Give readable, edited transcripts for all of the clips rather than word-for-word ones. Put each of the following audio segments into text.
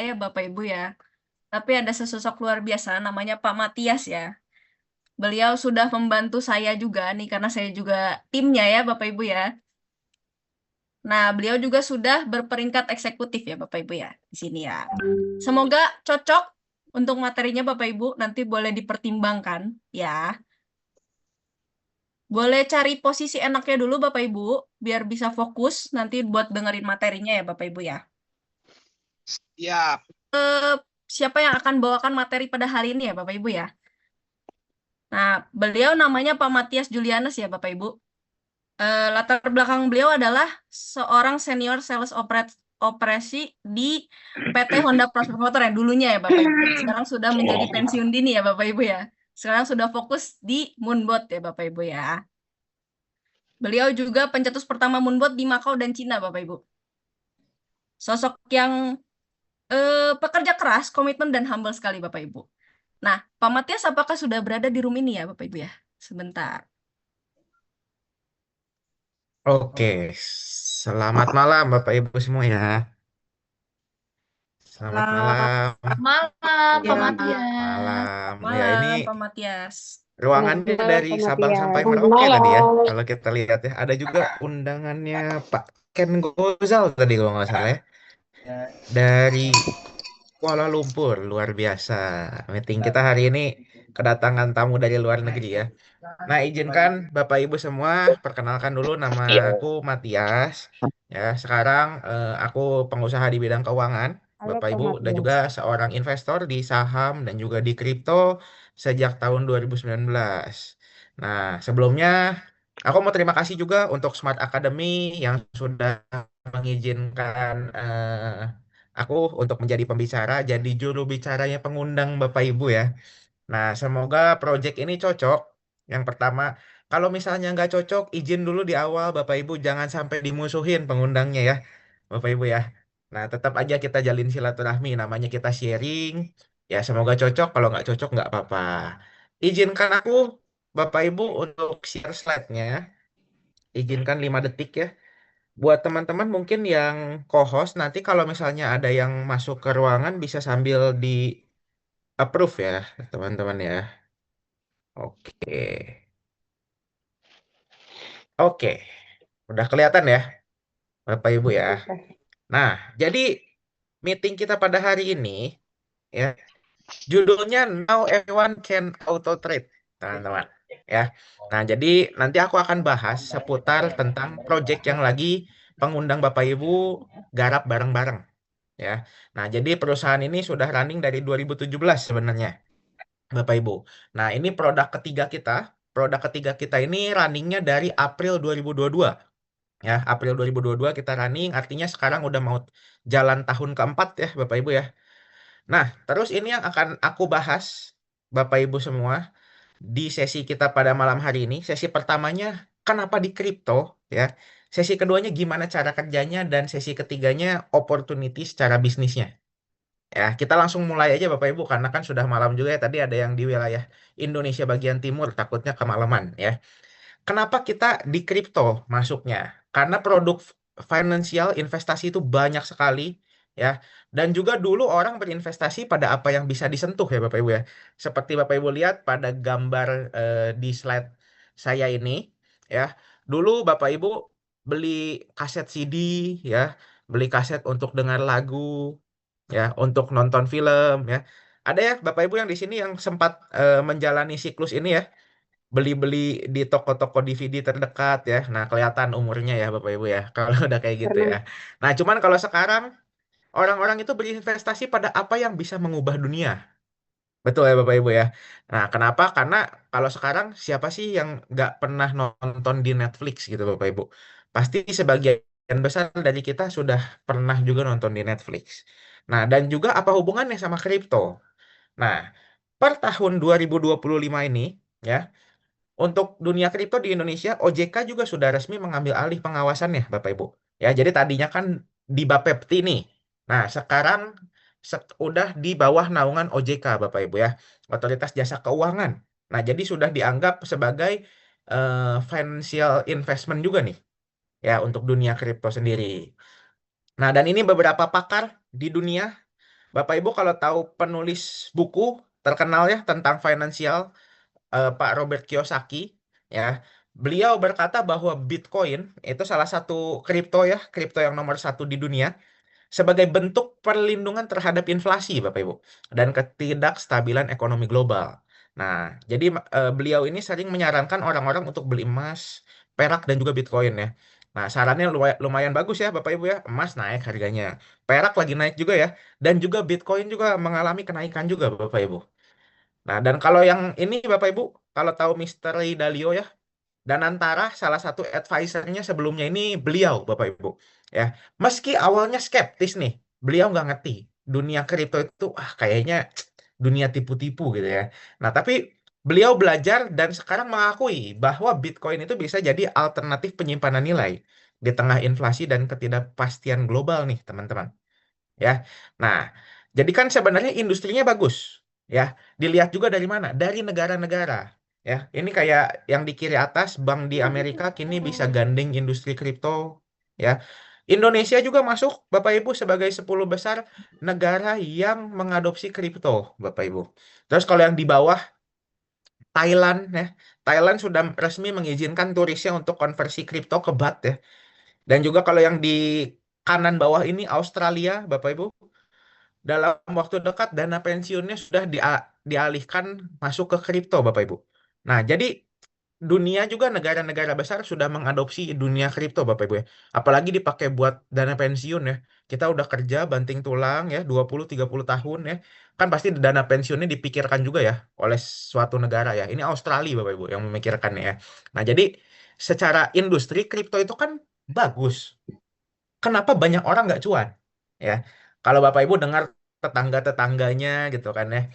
ya Bapak Ibu ya. Tapi ada sesosok luar biasa namanya Pak Matias ya. Beliau sudah membantu saya juga nih karena saya juga timnya ya Bapak Ibu ya. Nah, beliau juga sudah berperingkat eksekutif ya Bapak Ibu ya di sini ya. Semoga cocok untuk materinya Bapak Ibu, nanti boleh dipertimbangkan ya. Boleh cari posisi enaknya dulu Bapak Ibu biar bisa fokus nanti buat dengerin materinya ya Bapak Ibu ya. Siap. Eh, Siapa yang akan bawakan materi pada hari ini ya Bapak Ibu ya? Nah, beliau namanya Pak Matias Julianus ya Bapak Ibu. Latar belakang beliau adalah seorang senior sales operasi di PT Honda Prospect Motor yang dulunya ya Bapak Ibu. Sekarang sudah menjadi pensiun dini ya Bapak Ibu ya. Sekarang sudah fokus di Moonbot ya Bapak Ibu ya. Beliau juga pencetus pertama Moonbot di Makau dan Cina Bapak Ibu. Sosok yang pekerja keras, komitmen dan humble sekali Bapak Ibu. Nah, Pak Matias apakah sudah berada di room ini ya Bapak Ibu ya? Sebentar. Oke, selamat malam Bapak Ibu semua ya. Selamat Selamat malam. malam, Pak Ya, Matias. Malam. Ya, ini Malam, Pak Matias. ruangannya malam dari Pak Sabang sampai Matias. Merauke tadi ya. Kalau kita lihat ya, ada juga undangannya Pak Ken Gozal tadi kalau nggak salah ya. Dari Kuala Lumpur, luar biasa. Meeting kita hari ini kedatangan tamu dari luar negeri ya. Nah, izinkan Bapak Ibu semua perkenalkan dulu nama aku Matias. Ya, sekarang aku pengusaha di bidang keuangan, Halo Bapak Pak Ibu, dan Matias. juga seorang investor di saham dan juga di kripto sejak tahun 2019. Nah, sebelumnya aku mau terima kasih juga untuk Smart Academy yang sudah mengizinkan aku untuk menjadi pembicara, jadi juru bicaranya pengundang Bapak Ibu ya. Nah, semoga project ini cocok. Yang pertama, kalau misalnya nggak cocok, izin dulu di awal, Bapak Ibu. Jangan sampai dimusuhin pengundangnya ya, Bapak Ibu ya. Nah, tetap aja kita jalin silaturahmi. Namanya kita sharing. Ya, semoga cocok. Kalau nggak cocok, nggak apa-apa. Izinkan aku, Bapak Ibu, untuk share slide-nya. Izinkan 5 detik ya. Buat teman-teman mungkin yang co-host, nanti kalau misalnya ada yang masuk ke ruangan, bisa sambil di approve ya, teman-teman ya. Oke. Oke, udah kelihatan ya, Bapak Ibu ya. Nah, jadi meeting kita pada hari ini ya, judulnya Now Everyone Can Auto Trade, teman-teman. Ya. Nah, jadi nanti aku akan bahas seputar tentang project yang lagi pengundang Bapak Ibu garap bareng-bareng ya. Nah, jadi perusahaan ini sudah running dari 2017 sebenarnya, Bapak Ibu. Nah, ini produk ketiga kita. Produk ketiga kita ini runningnya dari April 2022. Ya, April 2022 kita running, artinya sekarang udah mau jalan tahun keempat ya, Bapak Ibu ya. Nah, terus ini yang akan aku bahas, Bapak Ibu semua, di sesi kita pada malam hari ini. Sesi pertamanya, kenapa di kripto, ya. Sesi keduanya, gimana cara kerjanya, dan sesi ketiganya, opportunity secara bisnisnya. Ya, kita langsung mulai aja Bapak Ibu, karena kan sudah malam juga ya, tadi ada yang di wilayah Indonesia bagian timur, takutnya kemalaman ya. Kenapa kita di kripto masuknya? Karena produk finansial investasi itu banyak sekali ya. Dan juga dulu orang berinvestasi pada apa yang bisa disentuh ya Bapak Ibu ya. Seperti Bapak Ibu lihat pada gambar di slide saya ini ya. Dulu Bapak Ibu beli kaset CD ya, beli kaset untuk dengar lagu ya, untuk nonton film ya. Ada ya Bapak Ibu yang di sini yang sempat menjalani siklus ini ya, beli-beli di toko-toko DVD terdekat ya. Nah, kelihatan umurnya ya Bapak Ibu ya kalau udah kayak gitu ya. Pernah. Nah, cuman kalau sekarang orang-orang itu berinvestasi pada apa yang bisa mengubah dunia. Betul ya Bapak Ibu ya. Nah, kenapa? Karena kalau sekarang siapa sih yang nggak pernah nonton di Netflix gitu Bapak Ibu? Pasti sebagian besar dari kita sudah pernah juga nonton di Netflix. Nah, dan juga apa hubungannya sama kripto? Nah, per tahun 2025 ini ya, untuk dunia kripto di Indonesia, OJK juga sudah resmi mengambil alih pengawasannya, Bapak Ibu. Ya, jadi tadinya kan di Bapepti nih. Nah, sekarang udah di bawah naungan OJK, Bapak Ibu ya, Otoritas Jasa Keuangan. Nah, jadi sudah dianggap sebagai financial investment juga nih, ya untuk dunia kripto sendiri. Nah, dan ini beberapa pakar di dunia Bapak Ibu kalau tahu penulis buku terkenal ya tentang finansial, Pak Robert Kiyosaki, ya, beliau berkata bahwa Bitcoin itu salah satu kripto ya, kripto yang nomor satu di dunia, sebagai bentuk perlindungan terhadap inflasi, Bapak Ibu, dan ketidakstabilan ekonomi global. Nah, jadi beliau ini sering menyarankan orang-orang untuk beli emas, perak, dan juga Bitcoin ya. Nah, sarannya lumayan bagus ya, Bapak Ibu ya. Emas naik harganya, perak lagi naik juga ya, dan juga Bitcoin juga mengalami kenaikan juga, Bapak Ibu. Nah, dan kalau yang ini, Bapak Ibu, kalau tahu Mister Ray Dalio ya, dan antara salah satu advisernya sebelumnya ini beliau, Bapak Ibu. Ya, meski awalnya skeptis nih, beliau nggak ngerti dunia kripto itu, kayaknya dunia tipu-tipu gitu ya. Nah, tapi beliau belajar dan sekarang mengakui bahwa Bitcoin itu bisa jadi alternatif penyimpanan nilai di tengah inflasi dan ketidakpastian global nih, teman-teman. Ya, nah, jadi kan sebenarnya industrinya bagus. Ya, dilihat juga dari mana? Dari negara-negara. Ya, ini kayak yang di kiri atas, bank di Amerika kini bisa gandeng industri kripto. Ya, Indonesia juga masuk, Bapak Ibu, sebagai 10 besar negara yang mengadopsi kripto, Bapak Ibu. Terus kalau yang di bawah, Thailand, ya, Thailand sudah resmi mengizinkan turisnya untuk konversi kripto ke baht ya. Dan juga kalau yang di kanan bawah ini, Australia, Bapak Ibu, dalam waktu dekat dana pensiunnya sudah dialihkan masuk ke kripto, Bapak Ibu. Nah, jadi dunia juga negara-negara besar sudah mengadopsi dunia kripto, Bapak Ibu ya. Apalagi dipakai buat dana pensiun ya. Kita udah kerja banting tulang ya 20-30 tahun ya. Kan pasti dana pensiunnya dipikirkan juga ya oleh suatu negara ya. Ini Australia, Bapak Ibu, yang memikirkan ya. Nah, jadi secara industri kripto itu kan bagus. Kenapa banyak orang nggak cuan? Ya, kalau Bapak Ibu dengar tetangga-tetangganya gitu kan ya,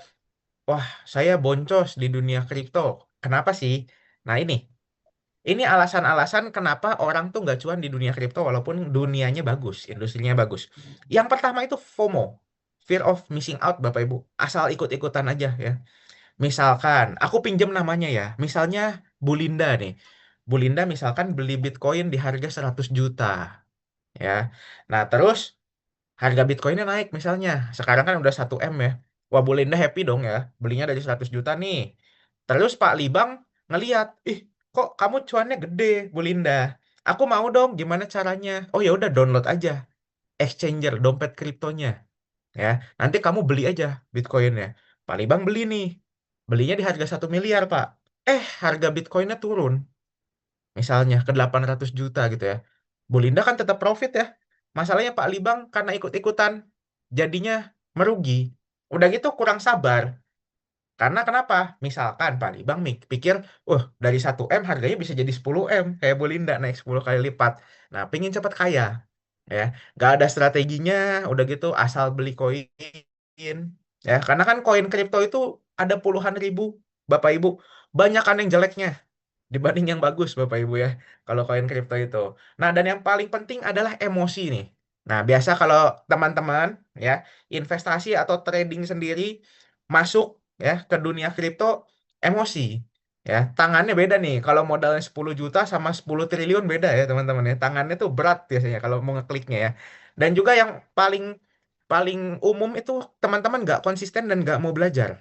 wah, saya boncos di dunia kripto. Kenapa sih? Nah, ini alasan-alasan kenapa orang tuh nggak cuan di dunia kripto walaupun dunianya bagus, industrinya bagus. Yang pertama itu FOMO, fear of missing out, Bapak Ibu. Asal ikut-ikutan aja ya. Misalkan, aku pinjem namanya ya. Misalnya Bu Linda nih. Bu Linda misalkan beli Bitcoin di harga 100 juta ya. Nah, terus harga Bitcoinnya naik misalnya. Sekarang kan udah 1 M ya. Wah, Bu Linda happy dong ya. Belinya dari 100 juta nih. Terus Pak Libang ngeliat, ih, kok kamu cuannya gede, Bu Linda. Aku mau dong, gimana caranya? Oh ya udah, download aja exchanger, dompet kriptonya ya. Nanti kamu beli aja Bitcoinnya. Pak Libang beli nih. Belinya di harga 1 miliar, Pak. Harga Bitcoinnya turun misalnya ke 800 juta gitu ya. Bu Linda kan tetap profit ya. Masalahnya Pak Libang karena ikut-ikutan jadinya merugi. Udah gitu kurang sabar. Karena kenapa? Misalkan Pak Libang pikir, dari 1 M harganya bisa jadi 10 M. Kayak Bu Linda naik 10 kali lipat. Nah, pengen cepat kaya. Ya, nggak ada strateginya, udah gitu asal beli koin. Ya, karena kan koin kripto itu ada puluhan ribu, Bapak Ibu. Banyak kan yang jeleknya dibanding yang bagus, Bapak Ibu ya, kalau koin kripto itu. Nah, dan yang paling penting adalah emosi nih. Nah, biasa kalau teman-teman ya investasi atau trading sendiri masuk ya ke dunia kripto, emosi ya. Tangannya beda nih. Kalau modalnya 10 juta sama 10 triliun beda ya, teman-teman ya. Tangannya tuh berat biasanya kalau mau ngekliknya ya. Dan juga yang paling paling umum itu teman-teman nggak konsisten dan nggak mau belajar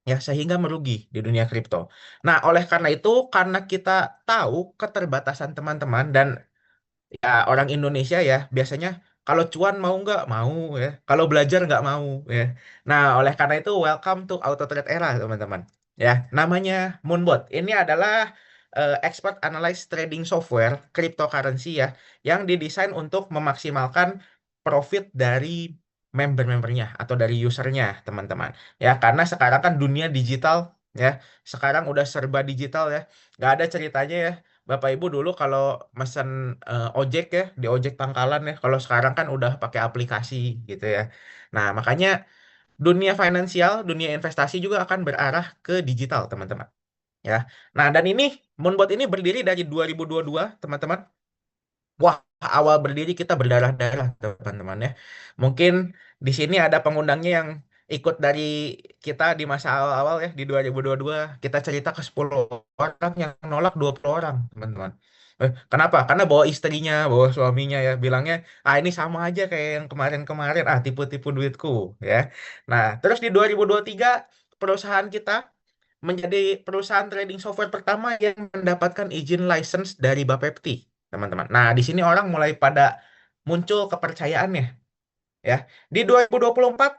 ya, sehingga merugi di dunia kripto. Nah, oleh karena itu, karena kita tahu keterbatasan teman-teman dan ya orang Indonesia ya biasanya kalau cuan mau nggak mau ya, kalau belajar nggak mau ya. Nah, oleh karena itu welcome to auto trade era, teman-teman. Ya, namanya Moonbot. Ini adalah expert analyze trading software cryptocurrency ya, yang didesain untuk memaksimalkan profit dari member-membernya atau dari usernya, teman-teman. Ya, karena sekarang kan dunia digital ya, sekarang udah serba digital ya, nggak ada ceritanya ya. Bapak Ibu dulu kalau mesen ojek ya di ojek pangkalan ya, kalau sekarang kan udah pakai aplikasi gitu ya. Nah, makanya dunia finansial, dunia investasi juga akan berarah ke digital, teman-teman. Ya. Nah, dan ini Moonbot ini berdiri dari 2022, teman-teman. Wah, awal berdiri kita berdarah-darah, teman-teman ya. Mungkin di sini ada pengundangnya yang ikut dari kita di masa awal-awal ya, di 2022. Kita cerita ke 10 orang yang nolak 20 orang, teman-teman. Kenapa? Karena bawa istrinya, bawa suaminya ya, bilangnya, ah ini sama aja kayak yang kemarin-kemarin, ah tipu-tipu duitku ya. Nah, terus di 2023 perusahaan kita menjadi perusahaan trading software pertama yang mendapatkan izin license dari Bapepti, teman-teman. Nah, di sini orang mulai pada muncul kepercayaannya ya. Di 2024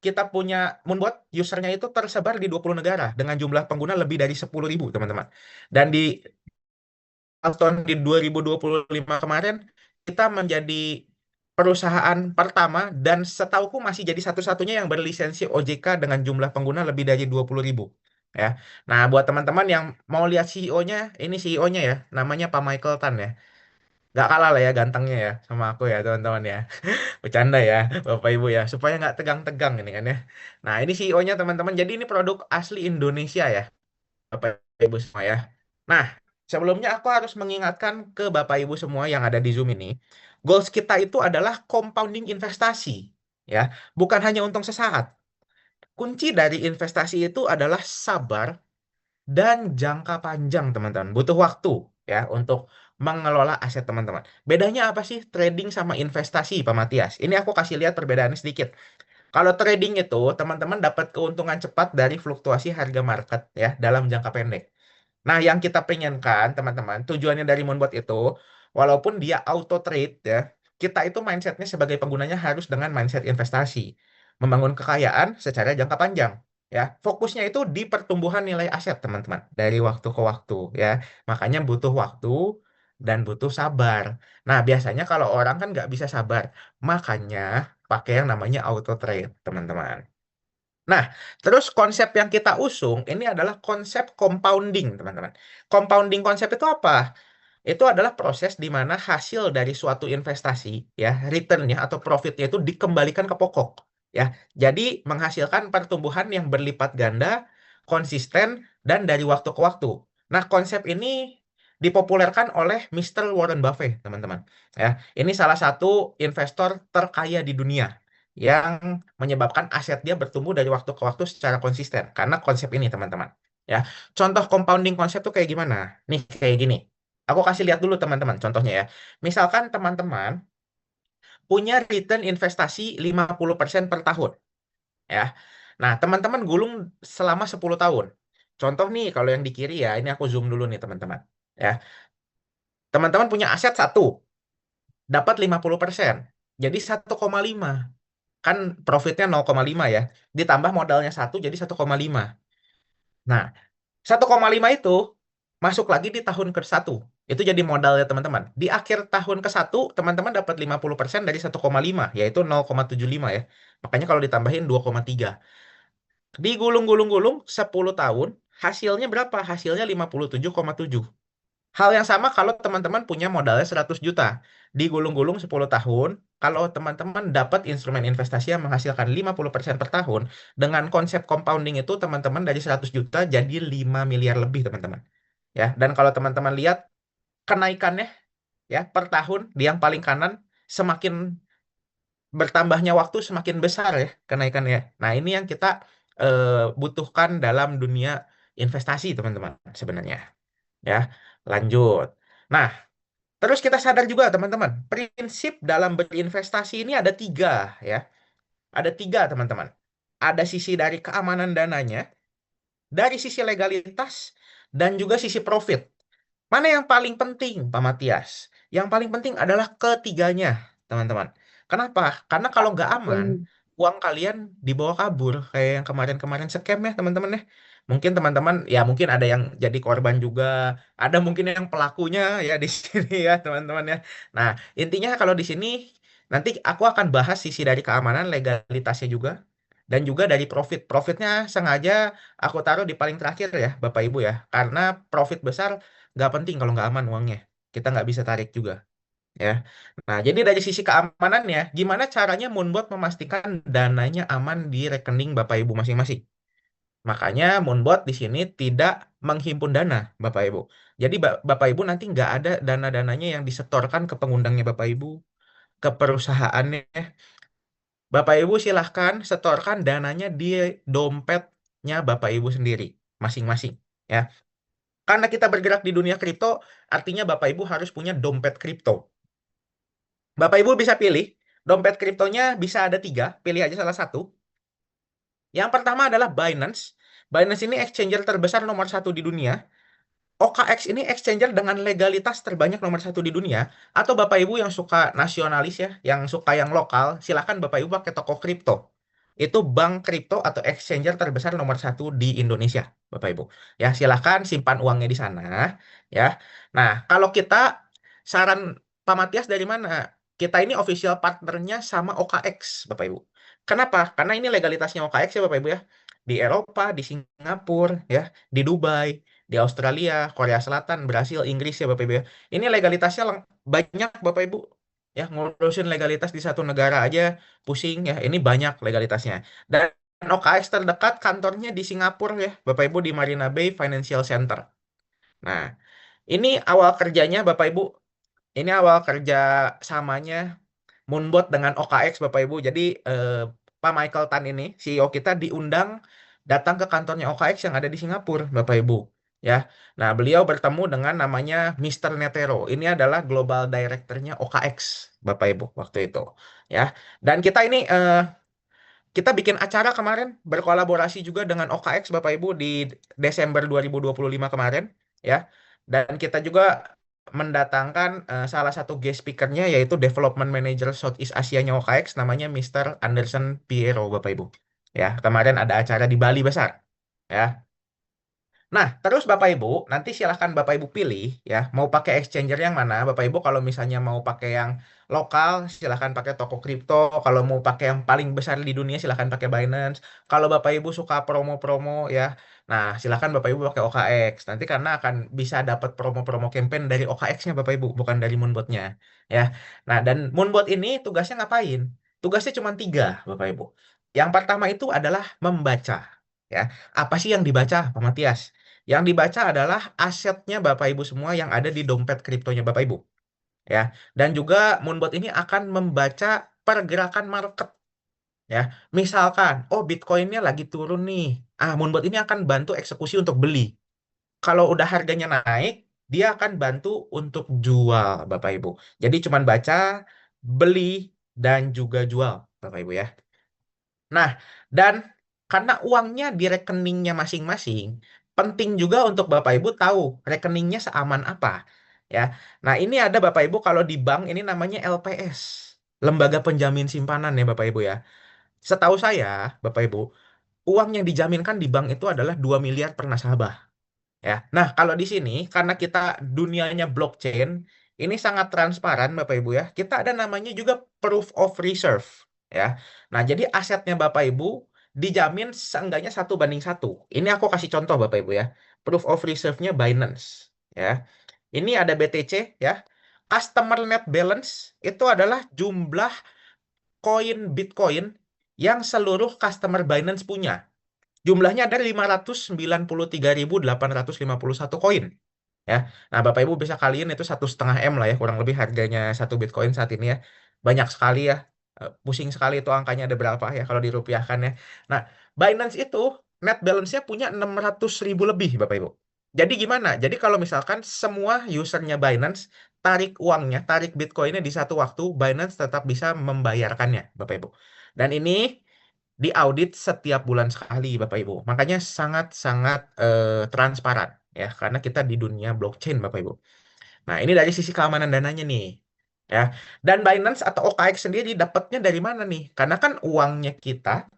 kita punya Moonbot, usernya itu tersebar di 20 negara dengan jumlah pengguna lebih dari 10.000, teman-teman. Dan di tahun di 2025 kemarin kita menjadi perusahaan pertama dan setauku masih jadi satu-satunya yang berlisensi OJK dengan jumlah pengguna lebih dari 20.000 ya. Nah, buat teman-teman yang mau lihat CEO-nya, ini CEO-nya ya, namanya Pak Michael Tan ya. Nggak kalah lah ya gantengnya ya sama aku ya teman-teman ya. Bercanda ya Bapak Ibu ya, supaya nggak tegang-tegang ini kan ya. Nah, ini CEO-nya teman-teman. Jadi ini produk asli Indonesia ya. Bapak Ibu semua ya. Nah, sebelumnya aku harus mengingatkan ke Bapak Ibu semua yang ada di Zoom ini, goals kita itu adalah compounding investasi, ya, bukan hanya untung sesaat. Kunci dari investasi itu adalah sabar dan jangka panjang, teman-teman. Butuh waktu ya untuk mengelola aset teman-teman. Bedanya apa sih trading sama investasi, Pak Matias? Ini aku kasih lihat perbedaannya sedikit. Kalau trading itu, teman-teman dapat keuntungan cepat dari fluktuasi harga market ya dalam jangka pendek. Nah, yang kita pengenkan, teman-teman, tujuannya dari Moonbot itu, walaupun dia auto trade ya, kita itu mindsetnya sebagai penggunanya harus dengan mindset investasi, membangun kekayaan secara jangka panjang. Ya, fokusnya itu di pertumbuhan nilai aset, teman-teman, dari waktu ke waktu. Ya, makanya butuh waktu dan butuh sabar. Nah, biasanya kalau orang kan nggak bisa sabar, makanya pakai yang namanya auto trade, teman-teman. Nah, terus konsep yang kita usung ini adalah konsep compounding, teman-teman. Compounding konsep itu apa? Itu adalah proses di mana hasil dari suatu investasi, ya, returnnya atau profitnya itu dikembalikan ke pokok, ya. Jadi menghasilkan pertumbuhan yang berlipat ganda, konsisten, dan dari waktu ke waktu. Nah, konsep ini dipopulerkan oleh Mr. Warren Buffett, teman-teman. Ya, ini salah satu investor terkaya di dunia yang menyebabkan aset dia bertumbuh dari waktu ke waktu secara konsisten karena konsep ini, teman-teman. Ya, contoh compounding konsep tuh kayak gimana? Nih, kayak gini. Aku kasih lihat dulu teman-teman contohnya ya. Misalkan teman-teman punya return investasi 50% per tahun ya. Nah, teman-teman gulung selama 10 tahun. Contoh nih kalau yang di kiri ya, ini aku zoom dulu nih teman-teman. Ya. Teman-teman punya aset satu, dapat 50%. Jadi 1,5. Kan profitnya 0,5 ya. Ditambah modalnya satu jadi 1,5. Nah, 1,5 itu masuk lagi di tahun ke-1. Itu jadi modalnya teman-teman. Di akhir tahun ke-1, teman-teman dapat 50% dari 1,5, yaitu 0,75 ya. Makanya kalau ditambahin 2,3. Digulung-gulung-gulung 10 tahun, hasilnya berapa? Hasilnya 57,7. Hal yang sama kalau teman-teman punya modalnya 100 juta. Digulung-gulung 10 tahun, kalau teman-teman dapat instrumen investasi yang menghasilkan 50% per tahun, dengan konsep compounding itu teman-teman dari 100 juta jadi 5 miliar lebih, teman-teman. Ya, dan kalau teman-teman lihat kenaikannya ya per tahun di yang paling kanan, semakin bertambahnya waktu semakin besar ya kenaikannya. Nah, ini yang kita eh, butuhkan dalam dunia investasi, teman-teman, sebenarnya. Ya, lanjut. Nah, terus kita sadar juga, teman-teman, prinsip dalam berinvestasi ini ada tiga ya. Ada tiga, teman-teman. Ada sisi dari keamanan dananya, dari sisi legalitas, dan juga sisi profit. Mana yang paling penting, Pak Matias? Yang paling penting adalah ketiganya, teman-teman. Kenapa? Karena kalau nggak aman, Hmm. uang kalian dibawa kabur kayak yang kemarin-kemarin scam ya, teman-teman ya. Mungkin teman-teman, ya mungkin ada yang jadi korban juga, ada mungkin yang pelakunya ya di sini ya, teman-teman ya. Nah, intinya kalau di sini nanti aku akan bahas sisi dari keamanan, legalitasnya juga, dan juga dari profit. Profitnya sengaja aku taruh di paling terakhir ya, Bapak Ibu ya, karena profit besar nggak penting kalau nggak aman uangnya. Kita nggak bisa tarik juga. Ya. Nah, jadi dari sisi keamanannya, gimana caranya Moonbot memastikan dananya aman di rekening Bapak Ibu masing-masing? Makanya Moonbot di sini tidak menghimpun dana, Bapak Ibu. Jadi Bapak Ibu nanti nggak ada dana-dananya yang disetorkan ke pengundangnya Bapak Ibu, ke perusahaannya. Bapak Ibu silahkan setorkan dananya di dompetnya Bapak Ibu sendiri, masing-masing. Ya. Karena kita bergerak di dunia kripto, artinya Bapak Ibu harus punya dompet kripto. Bapak Ibu bisa pilih, dompet kriptonya bisa ada tiga, pilih aja salah satu. Yang pertama adalah Binance. Binance ini exchanger terbesar nomor satu di dunia. OKX ini exchanger dengan legalitas terbanyak nomor satu di dunia. Atau Bapak Ibu yang suka nasionalis ya, yang suka yang lokal, silakan Bapak Ibu pakai toko kripto. Itu bank kripto atau exchanger terbesar nomor satu di Indonesia, Bapak Ibu. Ya, silakan simpan uangnya di sana. Ya, nah kalau kita saran Pak Matias dari mana? Kita ini official partnernya sama OKX, Bapak Ibu. Kenapa? Karena ini legalitasnya OKX ya, Bapak Ibu ya. Di Eropa, di Singapura, ya, di Dubai, di Australia, Korea Selatan, Brasil, Inggris ya Bapak Ibu ya. Ini legalitasnya banyak Bapak Ibu. Ya, ngurusin legalitas di satu negara aja pusing ya. Ini banyak legalitasnya. Dan OKX terdekat kantornya di Singapura ya, Bapak Ibu di Marina Bay Financial Center. Nah, ini awal kerjanya Bapak Ibu. Ini awal kerja samanya Moonbot dengan OKX Bapak Ibu. Jadi Pak Michael Tan ini CEO kita diundang datang ke kantornya OKX yang ada di Singapura Bapak Ibu. Ya. Nah, beliau bertemu dengan namanya Mr. Netero. Ini adalah Global Directornya OKX Bapak Ibu waktu itu. Ya. Dan kita bikin acara kemarin berkolaborasi juga dengan OKX Bapak Ibu di Desember 2025 kemarin ya. Dan kita juga mendatangkan salah satu guest speaker-nya yaitu Development Manager Southeast Asia-nya OKX namanya Mr. Anderson Piero Bapak Ibu. Ya, kemarin ada acara di Bali besar. Ya, nah, terus Bapak Ibu, nanti silahkan Bapak Ibu pilih ya, mau pakai exchanger yang mana. Bapak Ibu kalau misalnya mau pakai yang lokal, silahkan pakai toko kripto. Kalau mau pakai yang paling besar di dunia, silahkan pakai Binance. Kalau Bapak Ibu suka promo-promo ya, nah silahkan Bapak Ibu pakai OKX. Nanti karena akan bisa dapat promo-promo campaign dari OKX-nya Bapak Ibu, bukan dari Moonbot-nya. Ya, nah dan Moonbot ini tugasnya ngapain? Tugasnya cuma tiga, Bapak Ibu. Yang pertama itu adalah membaca. Ya, apa sih yang dibaca, Pak Matias? Yang dibaca adalah asetnya Bapak Ibu semua yang ada di dompet kriptonya Bapak Ibu. Ya. Dan juga Moonbot ini akan membaca pergerakan market. Ya. Misalkan, oh Bitcoinnya lagi turun nih. Moonbot ini akan bantu eksekusi untuk beli. Kalau udah harganya naik, dia akan bantu untuk jual Bapak Ibu. Jadi cuman baca, beli, dan juga jual Bapak Ibu ya. Nah, dan karena uangnya di rekeningnya masing-masing, penting juga untuk Bapak Ibu tahu rekeningnya seaman apa. Ya. Nah, ini ada Bapak Ibu kalau di bank ini namanya LPS, Lembaga Penjamin Simpanan ya Bapak Ibu ya. Setahu saya, Bapak Ibu, uang yang dijaminkan di bank itu adalah 2 miliar per nasabah. Ya. Nah, kalau di sini karena kita dunianya blockchain, ini sangat transparan Bapak Ibu ya. Kita ada namanya juga proof of reserve ya. Nah, jadi asetnya Bapak Ibu dijamin seenggaknya 1 banding 1. Ini aku kasih contoh Bapak Ibu ya. Proof of reserve-nya Binance ya. Ini ada BTC ya. Customer net balance itu adalah jumlah koin Bitcoin yang seluruh customer Binance punya. Jumlahnya ada 593.851 koin. Ya, nah Bapak Ibu bisa kalian itu 1,5 M lah ya, kurang lebih harganya satu Bitcoin saat ini ya. Banyak sekali ya, pusing sekali itu angkanya ada berapa ya kalau dirupiahkan ya. Nah, Binance itu net balance-nya punya 600.000 lebih Bapak Ibu. Jadi gimana? Jadi kalau misalkan semua usernya Binance tarik uangnya, tarik Bitcoinnya di satu waktu, Binance tetap bisa membayarkannya Bapak Ibu. Dan ini diaudit setiap bulan sekali, Bapak Ibu. Makanya sangat-sangat transparan ya, karena kita di dunia blockchain, Bapak Ibu. Nah, ini dari sisi keamanan dananya nih. Ya. Dan Binance atau OKX sendiri dapatnya dari mana nih? Karena kan uangnya kita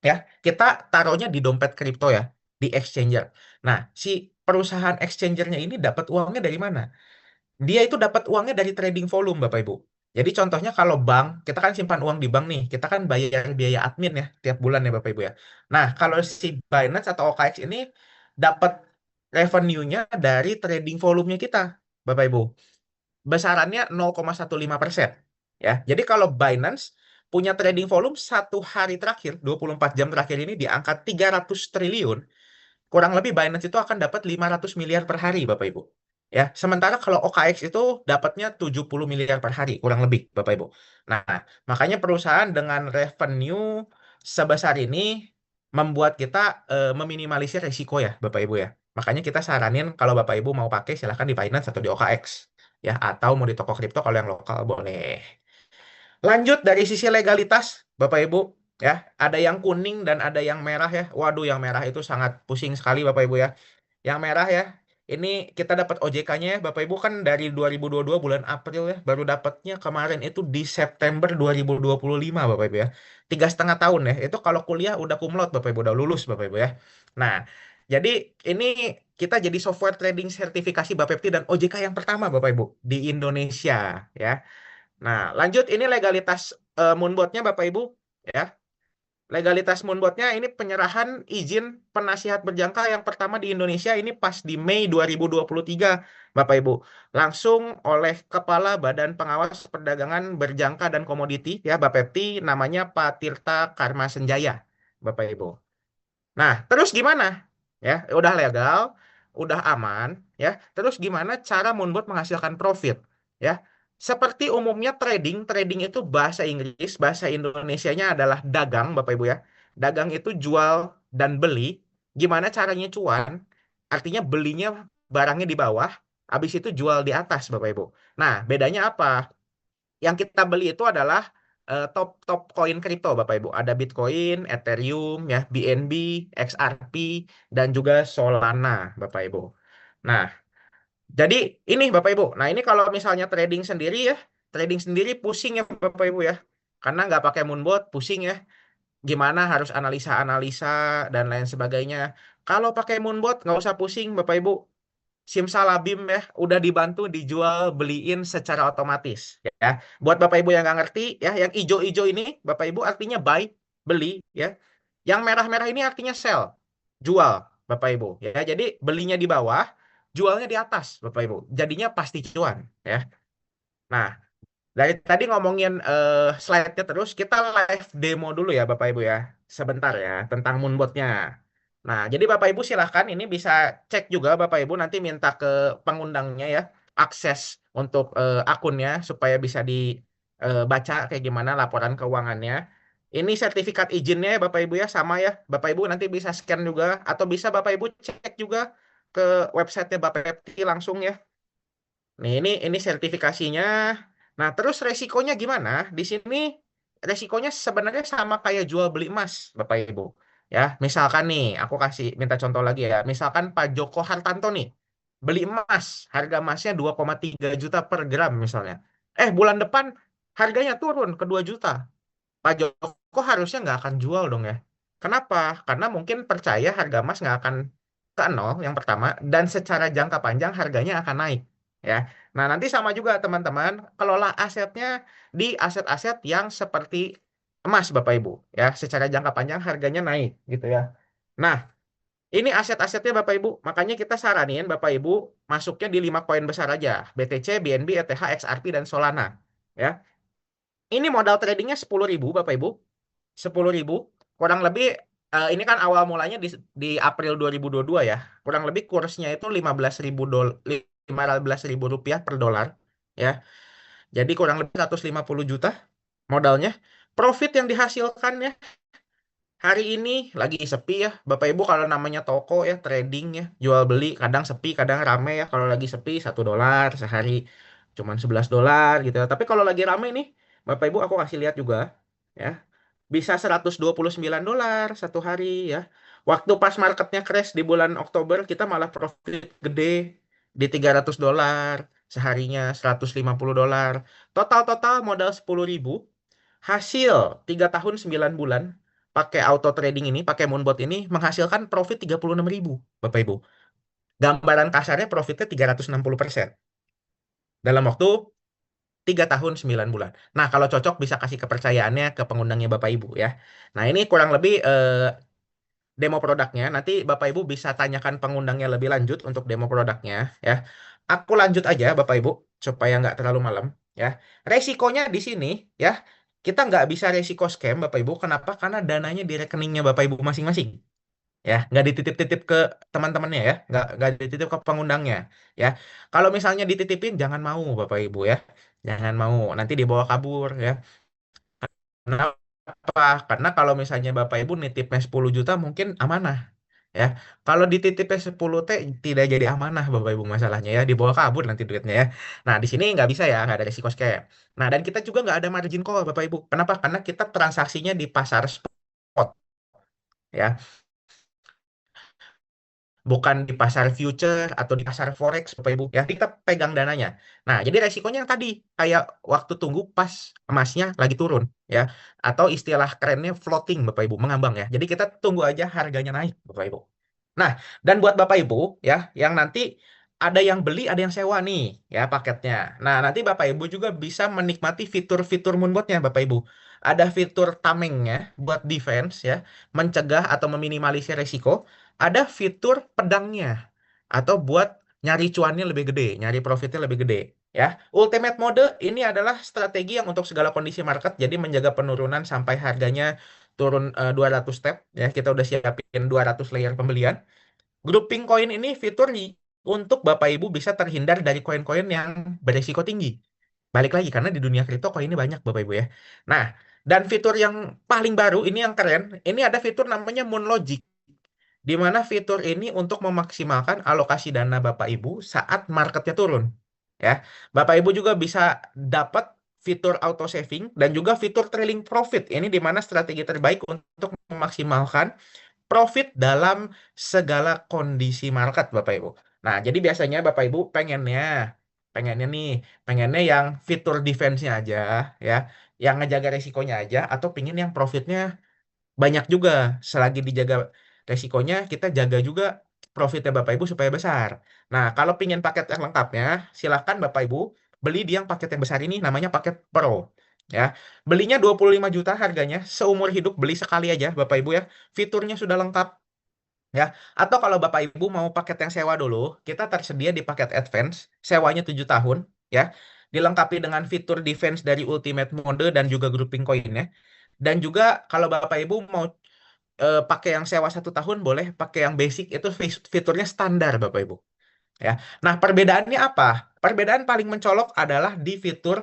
ya, kita taruhnya di dompet kripto ya, di exchanger. Nah, si perusahaan exchangernya ini dapat uangnya dari mana? Dia itu dapat uangnya dari trading volume, Bapak Ibu. Jadi contohnya kalau bank, kita kan simpan uang di bank nih, kita kan bayar biaya admin ya tiap bulan ya Bapak Ibu ya. Nah, kalau si Binance atau OKX ini dapat revenue-nya dari trading volumenya kita, Bapak Ibu. Besarannya 0,15%. Ya. Jadi kalau Binance punya trading volume satu hari terakhir, 24 jam terakhir ini di angka 300 triliun, kurang lebih Binance itu akan dapat 500 miliar per hari, Bapak Ibu. Ya, sementara kalau OKX itu dapatnya 70 miliar per hari, kurang lebih, Bapak Ibu. Nah, makanya perusahaan dengan revenue sebesar ini membuat kita meminimalisir resiko ya, Bapak Ibu ya. Makanya kita saranin kalau Bapak Ibu mau pakai silahkan di Binance atau di OKX ya, atau mau di toko kripto kalau yang lokal boleh. Lanjut dari sisi legalitas, Bapak Ibu, ya, ada yang kuning dan ada yang merah ya. Waduh, yang merah itu sangat pusing sekali Bapak Ibu ya. Yang merah ya, ini kita dapat OJK-nya ya, Bapak Ibu kan dari 2022 bulan April ya, baru dapatnya kemarin itu di September 2025 Bapak Ibu ya. 3,5 tahun ya, itu kalau kuliah udah cum laude Bapak Ibu, udah lulus Bapak Ibu ya. Nah, jadi ini kita jadi software trading sertifikasi Bapepti dan OJK yang pertama Bapak Ibu di Indonesia ya. Nah, lanjut ini legalitas Moonbot-nya Bapak Ibu ya. Legalitas Moonbot-nya ini penyerahan izin penasihat berjangka yang pertama di Indonesia ini pas di Mei 2023 Bapak Ibu. Langsung oleh Kepala Badan Pengawas Perdagangan Berjangka dan Komoditi ya Bapepti namanya Pak Tirta Karma Senjaya Bapak Ibu. Nah, terus gimana? Ya, udah legal, udah aman, ya. Terus gimana cara Moonbot menghasilkan profit? Ya, seperti umumnya trading, trading itu bahasa Inggris, bahasa Indonesianya adalah dagang, Bapak Ibu ya. Dagang itu jual dan beli. Gimana caranya cuan? Artinya belinya barangnya di bawah, habis itu jual di atas, Bapak Ibu. Nah, bedanya apa? Yang kita beli itu adalah top top koin kripto Bapak Ibu. Ada Bitcoin, Ethereum, ya, BNB, XRP, dan juga Solana Bapak Ibu. Nah, jadi ini Bapak Ibu. Nah, ini kalau misalnya trading sendiri ya, trading sendiri pusing ya Bapak Ibu ya. Karena nggak pakai Moonbot, pusing ya. Gimana harus analisa-analisa dan lain sebagainya. Kalau pakai Moonbot nggak usah pusing Bapak Ibu. Simsalabim ya, udah dibantu dijual beliin secara otomatis ya. Buat Bapak Ibu yang nggak ngerti ya, yang ijo-ijo ini Bapak Ibu artinya buy, beli ya. Yang merah-merah ini artinya sell, jual Bapak Ibu ya. Jadi belinya di bawah, jualnya di atas Bapak Ibu. Jadinya pasti cuan ya. Nah, dari tadi ngomongin slide-nya terus, kita live demo dulu ya Bapak Ibu ya. Sebentar ya, tentang Moonbot-nya. Nah, jadi Bapak Ibu silahkan ini bisa cek juga Bapak Ibu nanti minta ke pengundangnya ya, akses untuk akunnya supaya bisa dibaca kayak gimana laporan keuangannya. Ini sertifikat izinnya ya Bapak Ibu ya, sama ya. Bapak Ibu nanti bisa scan juga, atau bisa Bapak Ibu cek juga ke websitenya Bapak Pepti langsung ya. Nih, ini sertifikasinya. Nah, terus resikonya gimana? Di sini resikonya sebenarnya sama kayak jual beli emas, Bapak Ibu. Ya, misalkan nih, aku kasih minta contoh lagi ya. Misalkan Pak Joko Hartanto nih beli emas, harga emasnya 2,3 juta per gram misalnya. Bulan depan harganya turun ke 2 juta. Pak Joko harusnya nggak akan jual dong ya. Kenapa? Karena mungkin percaya harga emas nggak akan ke nol yang pertama, dan secara jangka panjang harganya akan naik. Ya, nah nanti sama juga teman-teman, kelola asetnya di aset-aset yang seperti emas Bapak Ibu. Ya, secara jangka panjang harganya naik gitu ya. Nah, ini aset-asetnya Bapak Ibu. Makanya kita saranin Bapak Ibu masuknya di 5 koin besar aja. BTC, BNB, ETH, XRP, dan Solana. Ya, ini modal tradingnya 10.000 Bapak Ibu. 10.000 kurang lebih ini kan awal mulanya di April 2022 ya. Kurang lebih kursnya itu 15.000 rupiah per dolar ya. Jadi kurang lebih 150 juta modalnya. Profit yang dihasilkan ya hari ini lagi sepi ya. Bapak Ibu kalau namanya toko ya, trading ya, jual beli kadang sepi, kadang rame ya. Kalau lagi sepi 1 dolar sehari cuman 11 dolar gitu ya. Tapi kalau lagi rame nih, Bapak Ibu aku kasih lihat juga ya. Bisa 129 dolar satu hari ya. Waktu pas marketnya crash di bulan Oktober, kita malah profit gede di 300 dolar seharinya, 150 dolar. Total-total modal 10.000, hasil 3 tahun 9 bulan pakai auto trading ini, pakai Moonbot ini menghasilkan profit 36.000, Bapak Ibu. Gambaran kasarnya profitnya 360% dalam waktu 3 tahun 9 bulan. Nah, kalau cocok bisa kasih kepercayaannya ke pengundangnya Bapak Ibu ya. Nah, ini kurang lebih demo produknya. Nanti Bapak Ibu bisa tanyakan pengundangnya lebih lanjut untuk demo produknya ya. Aku lanjut aja Bapak Ibu supaya nggak terlalu malam ya. Resikonya di sini ya, kita nggak bisa resiko scam Bapak Ibu. Kenapa? Karena dananya di rekeningnya Bapak Ibu masing-masing ya, nggak dititip-titip ke teman-temannya ya, nggak dititip ke pengundangnya ya. Kalau misalnya dititipin jangan mau Bapak Ibu ya, jangan mau nanti dibawa kabur ya. Kenapa? Karena kalau misalnya Bapak Ibu nitipnya 10 juta mungkin amanah. ya. Kalau dititipnya 10T tidak jadi amanah Bapak Ibu masalahnya ya, dibawa kabur nanti duitnya ya. Nah, di sini nggak bisa ya, nggak ada risiko scam. Nah, dan kita juga nggak ada margin call Bapak Ibu. Kenapa? Karena kita transaksinya di pasar spot ya, bukan di pasar future atau di pasar forex Bapak Ibu ya. Kita pegang dananya. Nah, jadi resikonya yang tadi kayak waktu tunggu pas emasnya lagi turun ya, atau istilah kerennya floating Bapak Ibu, mengambang ya. Jadi kita tunggu aja harganya naik Bapak Ibu. Nah, dan buat Bapak Ibu ya, yang nanti ada yang beli, ada yang sewa nih ya paketnya. Nah, nanti Bapak Ibu juga bisa menikmati fitur-fitur Moonbotnya Bapak Ibu. Ada fitur tamengnya buat defense ya, mencegah atau meminimalisir resiko. Ada fitur pedangnya atau buat nyari cuannya lebih gede, nyari profitnya lebih gede. Ya, ultimate mode ini adalah strategi yang untuk segala kondisi market, jadi menjaga penurunan sampai harganya turun 200 step ya. Kita udah siapin 200 layer pembelian. Grouping koin ini fitur untuk Bapak Ibu bisa terhindar dari koin-koin yang beresiko tinggi. Balik lagi karena di dunia kripto koinnya banyak Bapak Ibu ya. Nah, dan fitur yang paling baru ini yang keren, ini ada fitur namanya Moon Logic, di mana fitur ini untuk memaksimalkan alokasi dana Bapak Ibu saat marketnya turun. Ya, Bapak Ibu juga bisa dapat fitur auto saving dan juga fitur trailing profit. Ini di mana strategi terbaik untuk memaksimalkan profit dalam segala kondisi market, Bapak Ibu. Nah, jadi biasanya Bapak Ibu pengennya nih, pengennya yang fitur defense-nya aja, ya, yang ngejaga resikonya aja, atau pingin yang profitnya banyak juga. Selagi dijaga resikonya, kita jaga juga profitnya Bapak Ibu supaya besar. Nah, kalau pingin paket yang lengkapnya, silahkan Bapak Ibu beli di yang paket yang besar ini, namanya paket Pro. Ya, belinya 25 juta harganya, seumur hidup beli sekali aja Bapak Ibu ya. Fiturnya sudah lengkap ya. Atau kalau Bapak Ibu mau paket yang sewa dulu, kita tersedia di paket Advance, sewanya 7 tahun ya. Dilengkapi dengan fitur defense dari Ultimate Mode dan juga grouping koinnya. Dan juga kalau Bapak Ibu mau pakai yang sewa 1 tahun, boleh pakai yang basic, itu fiturnya standar Bapak Ibu ya. Nah, perbedaannya apa? Perbedaan paling mencolok adalah di fitur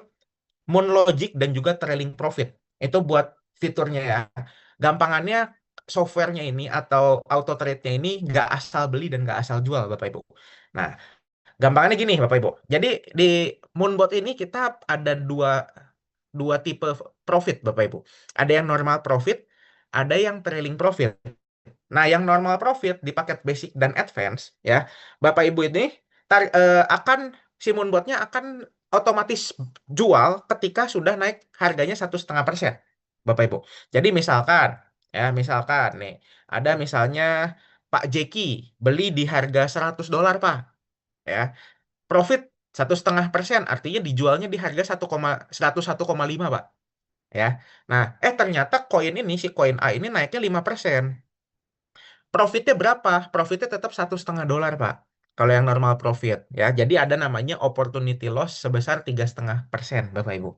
Moon Logic dan juga Trailing Profit. Itu buat fiturnya ya. Gampangannya, softwarenya ini atau auto trade-nya ini nggak asal beli dan nggak asal jual Bapak Ibu. Nah, gampangannya gini Bapak Ibu. Jadi di Moonbot ini kita ada dua dua tipe profit Bapak Ibu. Ada yang normal profit, ada yang trailing profit. Nah, yang normal profit di paket basic dan advance ya, Bapak Ibu ini akan si Moonbotnya akan otomatis jual ketika sudah naik harganya 1,5%, Bapak Ibu. Jadi misalkan nih, ada misalnya Pak Jeki beli di harga $100 Pak, ya, profit 1,5%, artinya dijualnya di harga 101,5 Pak, ya. Nah, ternyata si koin A ini naiknya 5%. Profitnya berapa? Profitnya tetap $1,5, Pak. Kalau yang normal profit, ya. Jadi ada namanya opportunity loss sebesar 3,5%, Bapak Ibu.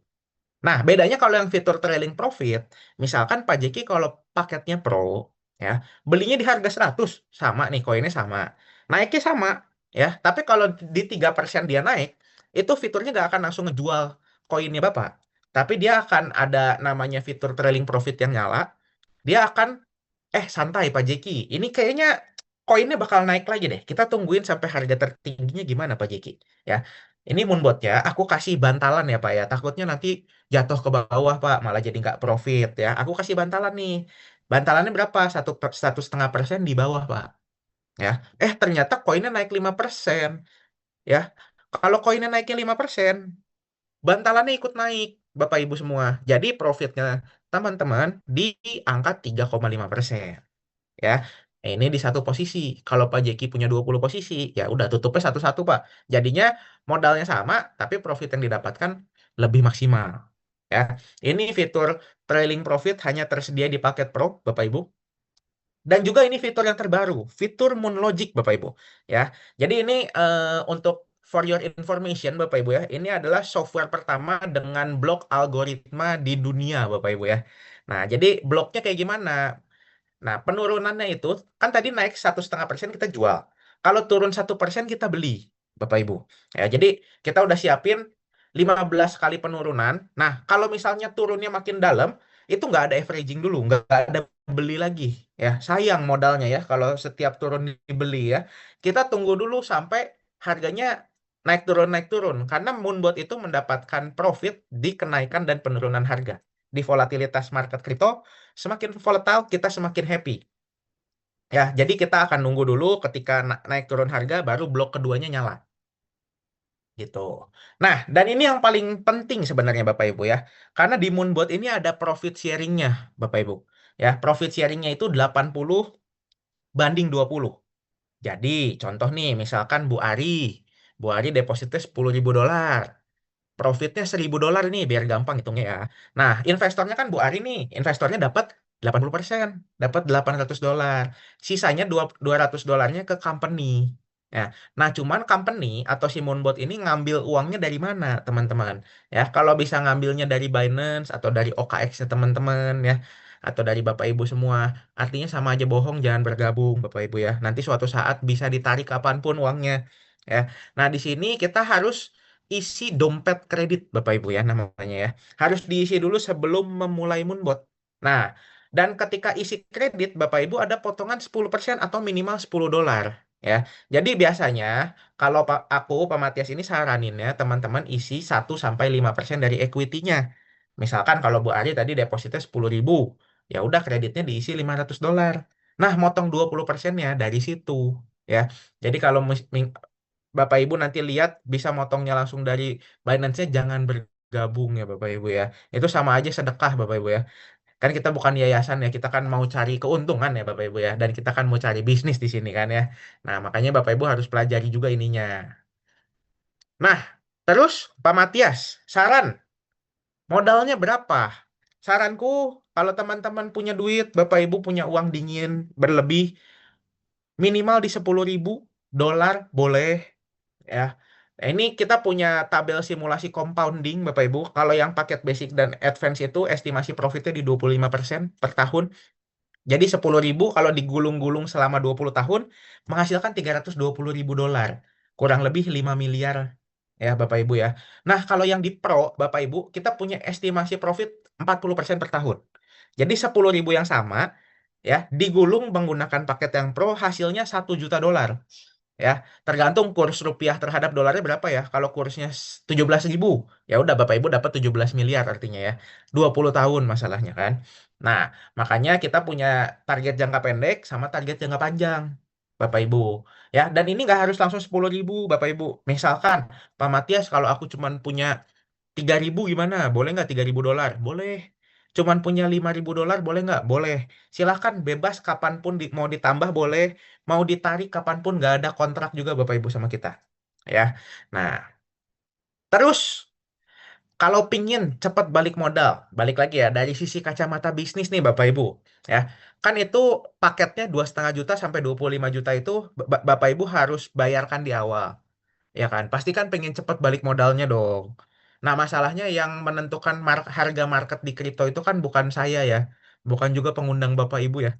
Nah, bedanya kalau yang fitur trailing profit, misalkan Pak Jeki kalau paketnya Pro, ya, belinya di harga 100, sama nih, koinnya sama. Naiknya sama, ya. Tapi kalau di 3% dia naik, itu fiturnya nggak akan langsung ngejual koinnya Bapak. Tapi dia akan ada namanya fitur trailing profit yang nyala, dia akan santai Pak Jeki. Ini kayaknya koinnya bakal naik lagi deh. Kita tungguin sampai harga tertingginya gimana Pak Jeki. Ya, ini Moonbot ya. Aku kasih bantalan ya Pak ya. Takutnya nanti jatuh ke bawah Pak, malah jadi nggak profit ya. Aku kasih bantalan nih. Bantalannya berapa? 1,5% di bawah Pak. Ya, ternyata koinnya naik 5%. Ya, kalau koinnya naiknya 5%, bantalannya ikut naik Bapak Ibu semua. Jadi profitnya teman-teman di angka 3,5%. Ya. Ini di satu posisi. Kalau Pak Jeki punya 20 posisi, ya udah tutupnya satu-satu, Pak. Jadinya modalnya sama, tapi profit yang didapatkan lebih maksimal. Ya. Ini fitur trailing profit hanya tersedia di paket Pro, Bapak Ibu. Dan juga ini fitur yang terbaru, fitur Moon Logic, Bapak Ibu. Ya. Jadi ini untuk for your information, Bapak Ibu ya, ini adalah software pertama dengan blok algoritma di dunia, Bapak Ibu ya. Nah, jadi bloknya kayak gimana? Nah, penurunannya itu kan tadi naik 1,5% kita jual. Kalau turun 1% kita beli, Bapak Ibu. Ya, jadi kita udah siapin 15 kali penurunan. Nah, kalau misalnya turunnya makin dalam, itu nggak ada averaging dulu, nggak ada beli lagi ya. Sayang modalnya ya kalau setiap turun dibeli ya. Kita tunggu dulu sampai harganya naik turun karena Moonbot itu mendapatkan profit di kenaikan dan penurunan harga. Di volatilitas market kripto, semakin volatile kita semakin happy. Ya, jadi kita akan nunggu dulu ketika naik turun harga baru blok keduanya nyala gitu. Nah, dan ini yang paling penting sebenarnya Bapak Ibu ya. Karena di Moonbot ini ada profit sharingnya Bapak Ibu. Ya, profit sharingnya itu 80/20. Jadi, contoh nih, misalkan Bu Ari depositnya $10.000. Profitnya $1.000 nih, biar gampang hitungnya ya. Nah, investornya kan Bu Ari nih, investornya dapat 80%, dapat $800. Sisanya 200 dolarnya ke company. Ya, nah cuman company atau si Moonbot ini ngambil uangnya dari mana, teman-teman? Ya, kalau bisa ngambilnya dari Binance atau dari OKX-nya teman-teman ya, atau dari Bapak Ibu semua, artinya sama aja bohong, jangan bergabung Bapak Ibu ya. Nanti suatu saat bisa ditarik kapanpun uangnya. Ya, nah di sini kita harus isi dompet kredit Bapak Ibu ya namanya ya. Harus diisi dulu sebelum memulai Moonbot. Nah, dan ketika isi kredit Bapak Ibu ada potongan 10% atau minimal $10 ya. Jadi biasanya kalau Pak Matias ini saraninnya teman-teman isi 1-5% dari equity-nya. Misalkan kalau Bu Ari tadi depositnya 10.000, ya udah kreditnya diisi $500. Nah, motong 20%-nya dari situ ya. Jadi kalau Bapak Ibu nanti lihat bisa motongnya langsung dari Binance-nya, jangan bergabung ya Bapak Ibu ya. Itu sama aja sedekah Bapak Ibu ya. Kan kita bukan yayasan ya, kita kan mau cari keuntungan ya Bapak Ibu ya. Dan kita kan mau cari bisnis di sini kan ya. Nah, makanya Bapak Ibu harus pelajari juga ininya. Nah, terus Pak Matias, saran modalnya berapa? Saranku kalau teman-teman punya duit, Bapak Ibu punya uang dingin berlebih, minimal di $10.000 boleh ya. Nah, ini kita punya tabel simulasi compounding Bapak Ibu. Kalau yang paket basic dan advance itu estimasi profitnya di 25% per tahun. Jadi 10.000 kalau digulung-gulung selama 20 tahun menghasilkan $320.000. Kurang lebih 5 miliar ya Bapak Ibu ya. Nah, kalau yang di Pro Bapak Ibu, kita punya estimasi profit 40% per tahun. Jadi 10.000 yang sama ya digulung menggunakan paket yang Pro hasilnya $1 juta. Ya, tergantung kurs rupiah terhadap dolarnya berapa ya. Kalau kursnya 17.000, ya udah Bapak Ibu dapat 17 miliar artinya ya. 20 tahun masalahnya kan. Nah, makanya kita punya target jangka pendek sama target jangka panjang. Bapak Ibu. Ya, dan ini nggak harus langsung 10.000 Bapak Ibu. Misalkan Pak Matias kalau aku cuman punya 3.000 gimana? Boleh nggak $3.000? Boleh. Cuman punya $5.000 boleh nggak? Boleh. Silahkan bebas kapanpun mau ditambah boleh, mau ditarik kapanpun nggak ada kontrak juga Bapak Ibu sama kita. Ya. Nah, terus kalau pingin cepat balik modal, balik lagi ya dari sisi kacamata bisnis nih Bapak Ibu. Ya, kan itu paketnya 2,5 juta sampai 25 juta itu Bapak Ibu harus bayarkan di awal. Ya kan? Pasti kan pengen cepat balik modalnya dong. Nah, masalahnya yang menentukan harga market di kripto itu kan bukan saya ya. Bukan juga pengundang Bapak Ibu ya.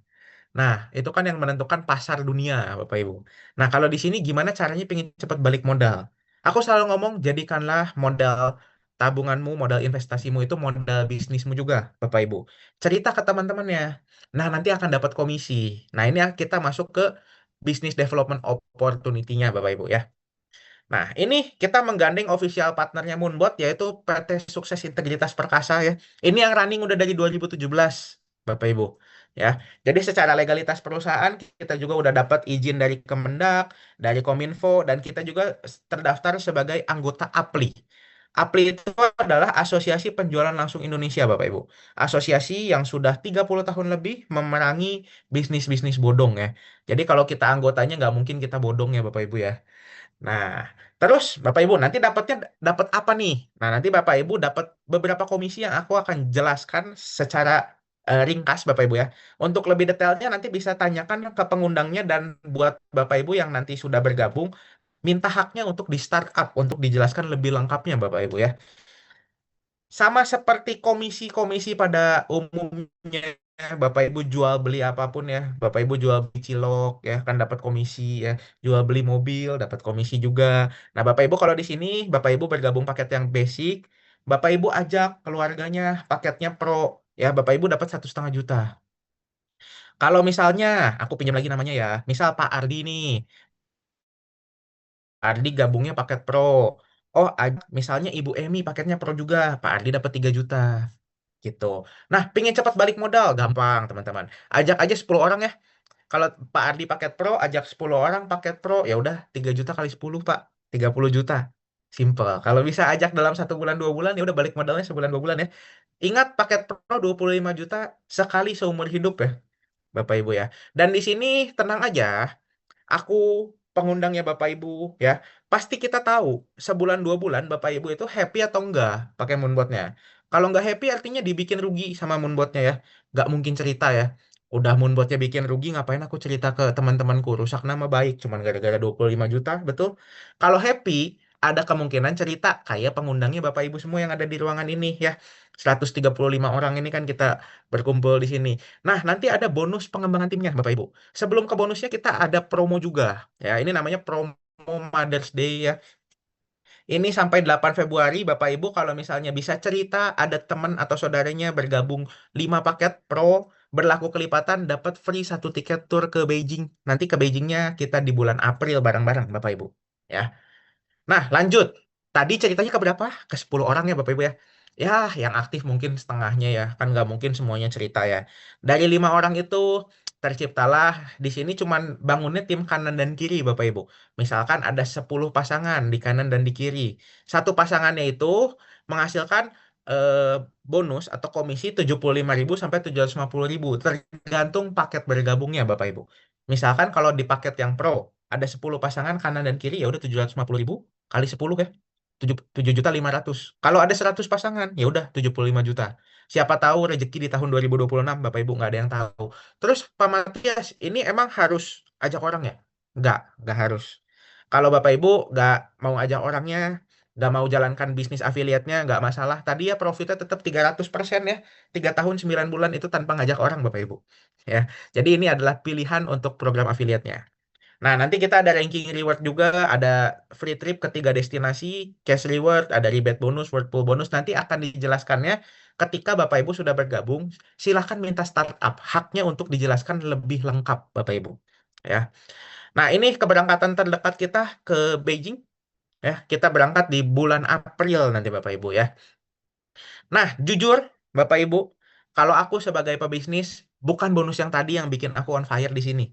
Nah, itu kan yang menentukan pasar dunia, Bapak Ibu. Nah, kalau di sini gimana caranya pengen cepat balik modal? Aku selalu ngomong, jadikanlah modal tabunganmu, modal investasimu itu modal bisnismu juga, Bapak Ibu. Cerita ke teman-temannya. Nah, nanti akan dapat komisi. Nah, ini kita masuk ke business development opportunity-nya, Bapak Ibu ya. Nah, ini kita menggandeng official partnernya Moonbot yaitu PT Sukses Integritas Perkasa ya. Ini yang running udah dari 2017, Bapak Ibu. Ya. Jadi secara legalitas perusahaan kita juga udah dapat izin dari Kemendak, dari Kominfo dan kita juga terdaftar sebagai anggota APLI. APLI itu adalah Asosiasi Penjualan Langsung Indonesia, Bapak Ibu. Asosiasi yang sudah 30 tahun lebih memerangi bisnis-bisnis bodong ya. Jadi kalau kita anggotanya nggak mungkin kita bodong ya, Bapak Ibu ya. Nah, terus Bapak Ibu nanti dapat apa nih? Nah, nanti Bapak Ibu dapat beberapa komisi yang aku akan jelaskan secara ringkas Bapak Ibu ya. Untuk lebih detailnya nanti bisa tanyakan ke pengundangnya dan buat Bapak Ibu yang nanti sudah bergabung minta haknya untuk di startup untuk dijelaskan lebih lengkapnya Bapak Ibu ya. Sama seperti komisi-komisi pada umumnya, Bapak Ibu jual beli apapun ya, Bapak Ibu jual beli cilok ya, kan dapat komisi ya, jual beli mobil dapat komisi juga. Nah, Bapak Ibu kalau di sini, Bapak Ibu bergabung paket yang basic, Bapak Ibu ajak keluarganya paketnya pro. ya Bapak Ibu dapat 1,5 juta. Kalau misalnya, aku pinjam lagi namanya ya, misal Pak Ardi nih, Ardi gabungnya paket Pro. Oh, misalnya Ibu Emi paketnya Pro juga, Pak Ardi dapat 3 juta. Gitu. Nah, pingin cepat balik modal, gampang teman-teman. Ajak aja 10 orang ya. Kalau Pak Ardi paket Pro, ajak 10 orang paket Pro, ya udah 3 juta kali 10 Pak. 30 juta. Simple. Kalau bisa ajak dalam 1 bulan, 2 bulan, ya udah balik modalnya sebulan 2 bulan ya. Ingat paket Pro 25 juta sekali seumur hidup ya, Bapak Ibu ya. Dan di sini tenang aja, aku pengundangnya Bapak Ibu ya. Pasti kita tahu sebulan 2 bulan Bapak Ibu itu happy atau enggak pakai moonbotnya. Kalau enggak happy artinya dibikin rugi sama moonbotnya ya. Nggak mungkin cerita ya. Udah moonbotnya bikin rugi, ngapain aku cerita ke teman-temanku, rusak nama baik cuman gara-gara 25 juta, betul? Kalau happy, ada kemungkinan cerita kayak pengundangnya Bapak Ibu semua yang ada di ruangan ini ya. 135 orang ini kan kita berkumpul di sini. Nah, nanti ada bonus pengembangan timnya Bapak Ibu. Sebelum ke bonusnya kita ada promo juga. Ya, ini namanya promo Mother's Day ya. Ini sampai 8 Februari Bapak Ibu kalau misalnya bisa cerita ada teman atau saudaranya bergabung 5 paket Pro berlaku kelipatan dapat free 1 tiket tour ke Beijing. Nanti ke Beijingnya kita di bulan April bareng-bareng Bapak Ibu. Ya. Nah, lanjut. Tadi ceritanya ke berapa? Ke 10 orang ya Bapak Ibu ya. Ya, yang aktif mungkin setengahnya ya. Kan nggak mungkin semuanya cerita ya. Dari 5 orang itu terciptalah di sini cuman bangunnya tim kanan dan kiri Bapak Ibu. Misalkan ada 10 pasangan di kanan dan di kiri. Satu pasangannya itu menghasilkan eh, bonus atau komisi 75.000 sampai 750.000 tergantung paket bergabungnya Bapak Ibu. Misalkan kalau di paket yang Pro ada 10 pasangan kanan dan kiri ya udah 750.000 kali 10 ya. 7.500.000. Kalau ada 100 pasangan ya udah 75 juta. Siapa tahu rezeki di tahun 2026 Bapak Ibu nggak ada yang tahu. Terus Pak Matias ini emang harus ajak orang ya? Nggak harus. Kalau Bapak Ibu nggak mau ajak orangnya, nggak mau jalankan bisnis afiliatnya, nggak masalah. Tadi ya profitnya tetap 300% ya. 3 tahun 9 bulan itu tanpa ngajak orang Bapak Ibu. Ya. Jadi ini adalah pilihan untuk program afiliatnya. Nah, nanti kita ada ranking reward juga, ada free trip ke 3 destinasi, cash reward, ada rebate bonus, Whirlpool bonus. Nanti akan dijelaskannya ketika Bapak Ibu sudah bergabung. Silahkan minta startup, haknya untuk dijelaskan lebih lengkap, Bapak Ibu. Ya. Nah, ini keberangkatan terdekat kita ke Beijing. Ya, kita berangkat di bulan April nanti, Bapak Ibu ya. Nah, jujur, Bapak Ibu, kalau aku sebagai pebisnis, bukan bonus yang tadi yang bikin aku on fire di sini.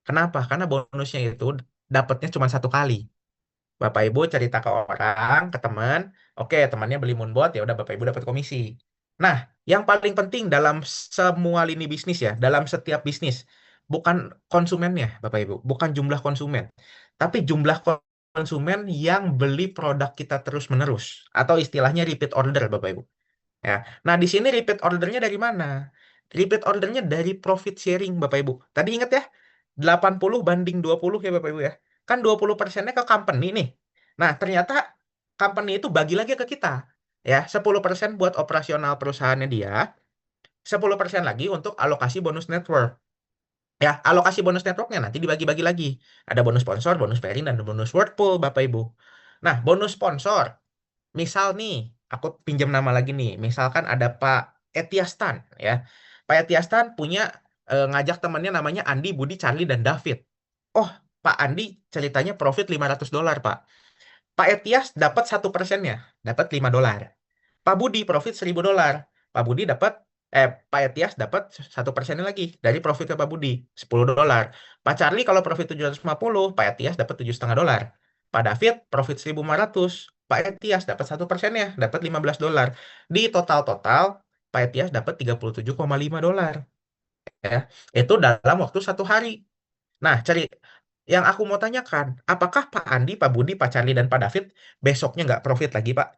Kenapa? Karena bonusnya itu dapatnya cuma 1 kali. Bapak Ibu cerita ke orang, ke teman, oke temannya beli moonbot, ya udah Bapak Ibu dapat komisi. Nah, yang paling penting dalam semua lini bisnis ya, dalam setiap bisnis, bukan konsumennya, Bapak Ibu, bukan jumlah konsumen, tapi jumlah konsumen yang beli produk kita terus-menerus, atau istilahnya repeat order, Bapak Ibu. Ya. Nah, di sini repeat ordernya dari mana? Repeat ordernya dari profit sharing, Bapak Ibu. Tadi ingat ya, 80/20 ya Bapak Ibu ya. Kan 20%-nya ke company nih. Nah, ternyata company itu bagi lagi ke kita. Ya, 10% buat operasional perusahaannya dia, 10% lagi untuk alokasi bonus network. Ya, alokasi bonus networknya nanti dibagi-bagi lagi. Ada bonus sponsor, bonus pairing, dan bonus Wordpool, Bapak Ibu. Nah, bonus sponsor. Misal nih, aku pinjam nama lagi nih. Misalkan ada Pak Etiastan ya. Pak Etiastan punya ngajak temannya namanya Andi, Budi, Charlie, dan David. Oh, Pak Andi ceritanya profit $500, Pak. Pak Etias dapat 1%-nya, dapat $5. Pak Budi profit $1.000. Pak Budi dapat Pak Etias dapat 1%-nya lagi dari profitnya Pak Budi, $10. Pak Charlie kalau profit 750, Pak Etias dapat $7,5. Pak David profit 1.500, Pak Etias dapat 1%-nya, dapat $15. Di total-total, Pak Etias dapat $37,5. Ya. Itu dalam waktu 1 hari. Nah, yang aku mau tanyakan, apakah Pak Andi, Pak Budi, Pak Charlie, dan Pak David besoknya nggak profit lagi, Pak?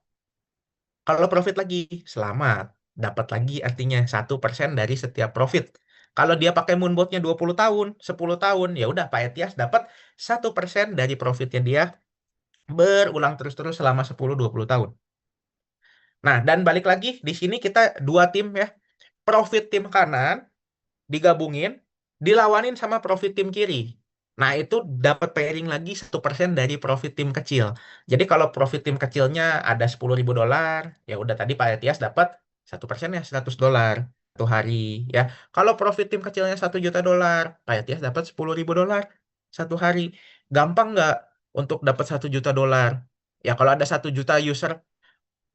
Kalau profit lagi, selamat. Dapat lagi artinya 1% dari setiap profit. Kalau dia pakai moonbotnya 20 tahun, 10 tahun, ya udah Pak Etias dapat 1% dari profitnya dia berulang terus-terus selama 10-20 tahun. Nah, dan balik lagi, di sini kita 2 tim ya. Profit tim kanan digabungin, dilawanin sama profit tim kiri. Nah, itu dapat pairing lagi 1% dari profit tim kecil. Jadi kalau profit tim kecilnya ada $10.000, ya udah tadi Pak Etias dapat 1% ya $100 satu hari ya. Kalau profit tim kecilnya $1 juta, Pak Tias dapat $10.000 satu hari. Gampang nggak untuk dapat $1 juta? Ya kalau ada 1 juta user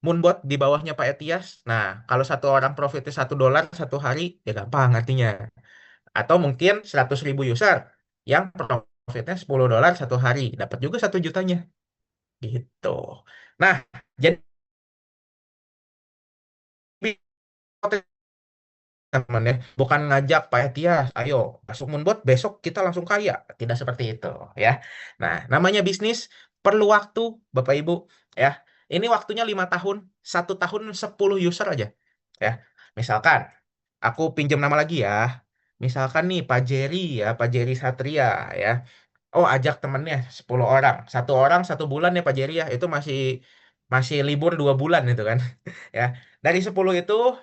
Moonbot di bawahnya Pak Etias. Nah, kalau satu orang profitnya $1 satu hari, ya gampang artinya. Atau mungkin 100.000 user yang profitnya $10 satu hari, dapat juga 1 jutanya. Gitu. Nah, jadi teman ya, bukan ngajak Pak Etias, ayo masuk Moonbot, besok kita langsung kaya. Tidak seperti itu ya. Nah, namanya bisnis perlu waktu, Bapak Ibu ya. Ini waktunya 5 tahun, 1 tahun 10 user aja ya. Misalkan aku pinjam nama lagi ya. Misalkan nih Pak Jerry ya, Pak Jerry Satria ya. Oh, ajak temennya 10 orang. Satu orang 1 bulan ya Pak Jerry ya. Itu masih masih libur 2 bulan itu kan. Ya. Dari 10 itu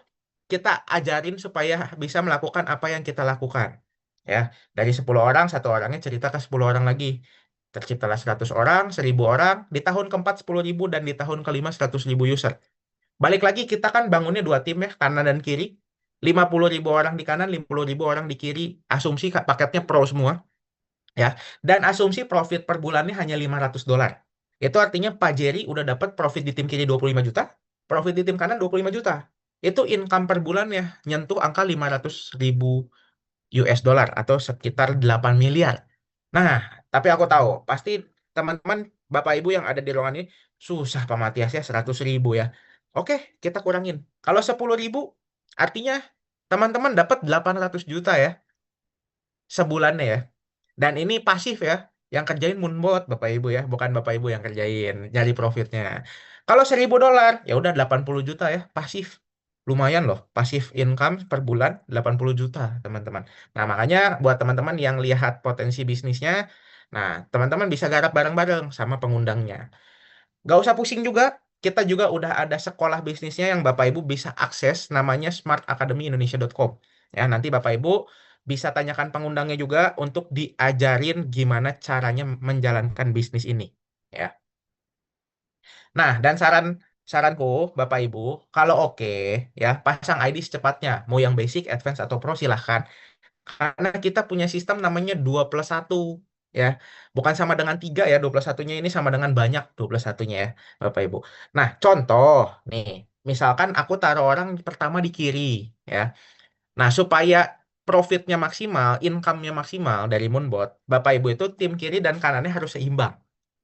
kita ajarin supaya bisa melakukan apa yang kita lakukan. Ya. Dari 10 orang, satu orangnya cerita ke 10 orang lagi. Terciptalah 100 orang, 1.000 orang. Di tahun keempat 10.000 dan di tahun kelima 100.000 user. Balik lagi kita kan bangunnya dua tim ya, kanan dan kiri. 50.000 orang di kanan, 50.000 orang di kiri. Asumsi paketnya pro semua ya. Dan asumsi profit per bulannya hanya $500. Itu artinya Pak Jerry udah dapat profit di tim kiri 25 juta, profit di tim kanan 25 juta. Itu income per bulannya nyentuh angka 500.000 US dollar atau sekitar 8 miliar. Nah, tapi aku tahu pasti teman-teman Bapak Ibu yang ada di ruangan ini susah Pak Matias ya 100.000 ya. Oke, kita kurangin. Kalau 10.000 artinya teman-teman dapat 800 juta ya sebulannya ya. Dan ini pasif ya, yang kerjain Moonbot Bapak Ibu ya, bukan Bapak Ibu yang kerjain, nyari profitnya. Kalau $1.000, ya udah 80 juta ya, pasif. Lumayan loh, pasif income per bulan 80 juta, teman-teman. Nah, makanya buat teman-teman yang lihat potensi bisnisnya, nah, teman-teman bisa garap bareng-bareng sama pengundangnya. Gak usah pusing juga, kita juga udah ada sekolah bisnisnya yang Bapak Ibu bisa akses, namanya smartacademyindonesia.com. Ya, nanti Bapak Ibu bisa tanyakan pengundangnya juga untuk diajarin gimana caranya menjalankan bisnis ini. Ya. Nah, dan saranku Bapak Ibu, kalau oke ya pasang ID secepatnya. Mau yang basic, advance atau pro silahkan. Karena kita punya sistem namanya 2+1 ya. Bukan sama dengan 3 ya, 2+1-nya ini sama dengan banyak 2+1-nya ya, Bapak Ibu. Nah, contoh nih, misalkan aku taruh orang pertama di kiri ya. Nah, supaya profitnya maksimal, income-nya maksimal dari Moonbot, Bapak Ibu itu tim kiri dan kanannya harus seimbang.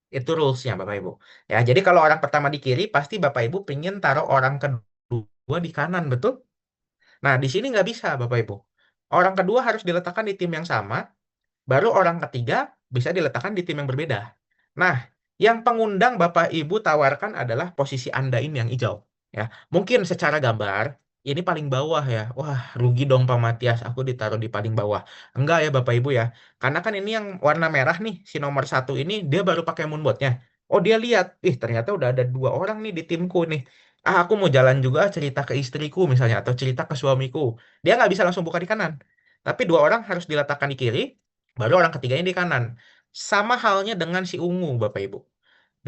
Itu rules-nya Bapak Ibu. Ya, jadi kalau orang pertama di kiri, pasti Bapak Ibu pengen taruh orang kedua di kanan, betul? Nah, di sini nggak bisa Bapak Ibu. Orang kedua harus diletakkan di tim yang sama, baru orang ketiga bisa diletakkan di tim yang berbeda. Nah, yang pengundang Bapak Ibu tawarkan adalah posisi Anda ini yang hijau. Ya, mungkin secara gambar ini paling bawah ya. Wah, rugi dong Pak Matias, aku ditaruh di paling bawah. Enggak ya Bapak Ibu ya. Karena kan ini yang warna merah nih, si nomor satu ini dia baru pakai moonbotnya. Oh dia lihat, ih ternyata udah ada 2 orang nih di timku nih. Ah aku mau jalan juga cerita ke istriku misalnya atau cerita ke suamiku. Dia nggak bisa langsung buka di kanan. Tapi 2 orang harus diletakkan di kiri, baru orang ketiganya di kanan. Sama halnya dengan si ungu, Bapak Ibu.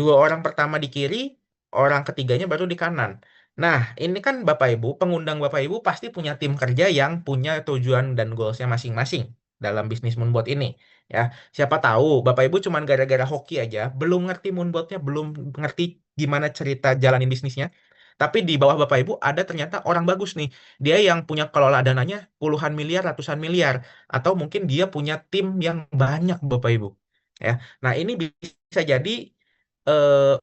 2 orang pertama di kiri, orang ketiganya baru di kanan. Nah, ini kan Bapak Ibu, pengundang Bapak Ibu pasti punya tim kerja yang punya tujuan dan goalsnya masing-masing dalam bisnis Moonbot ini. Ya, siapa tahu Bapak Ibu cuman gara-gara hoki aja, belum ngerti Moonbotnya, belum ngerti gimana cerita jalanin bisnisnya. Tapi di bawah Bapak Ibu ada ternyata orang bagus nih. Dia yang punya kelola dananya puluhan miliar, ratusan miliar. Atau mungkin dia punya tim yang banyak Bapak Ibu. Ya, nah ini bisa jadi eh,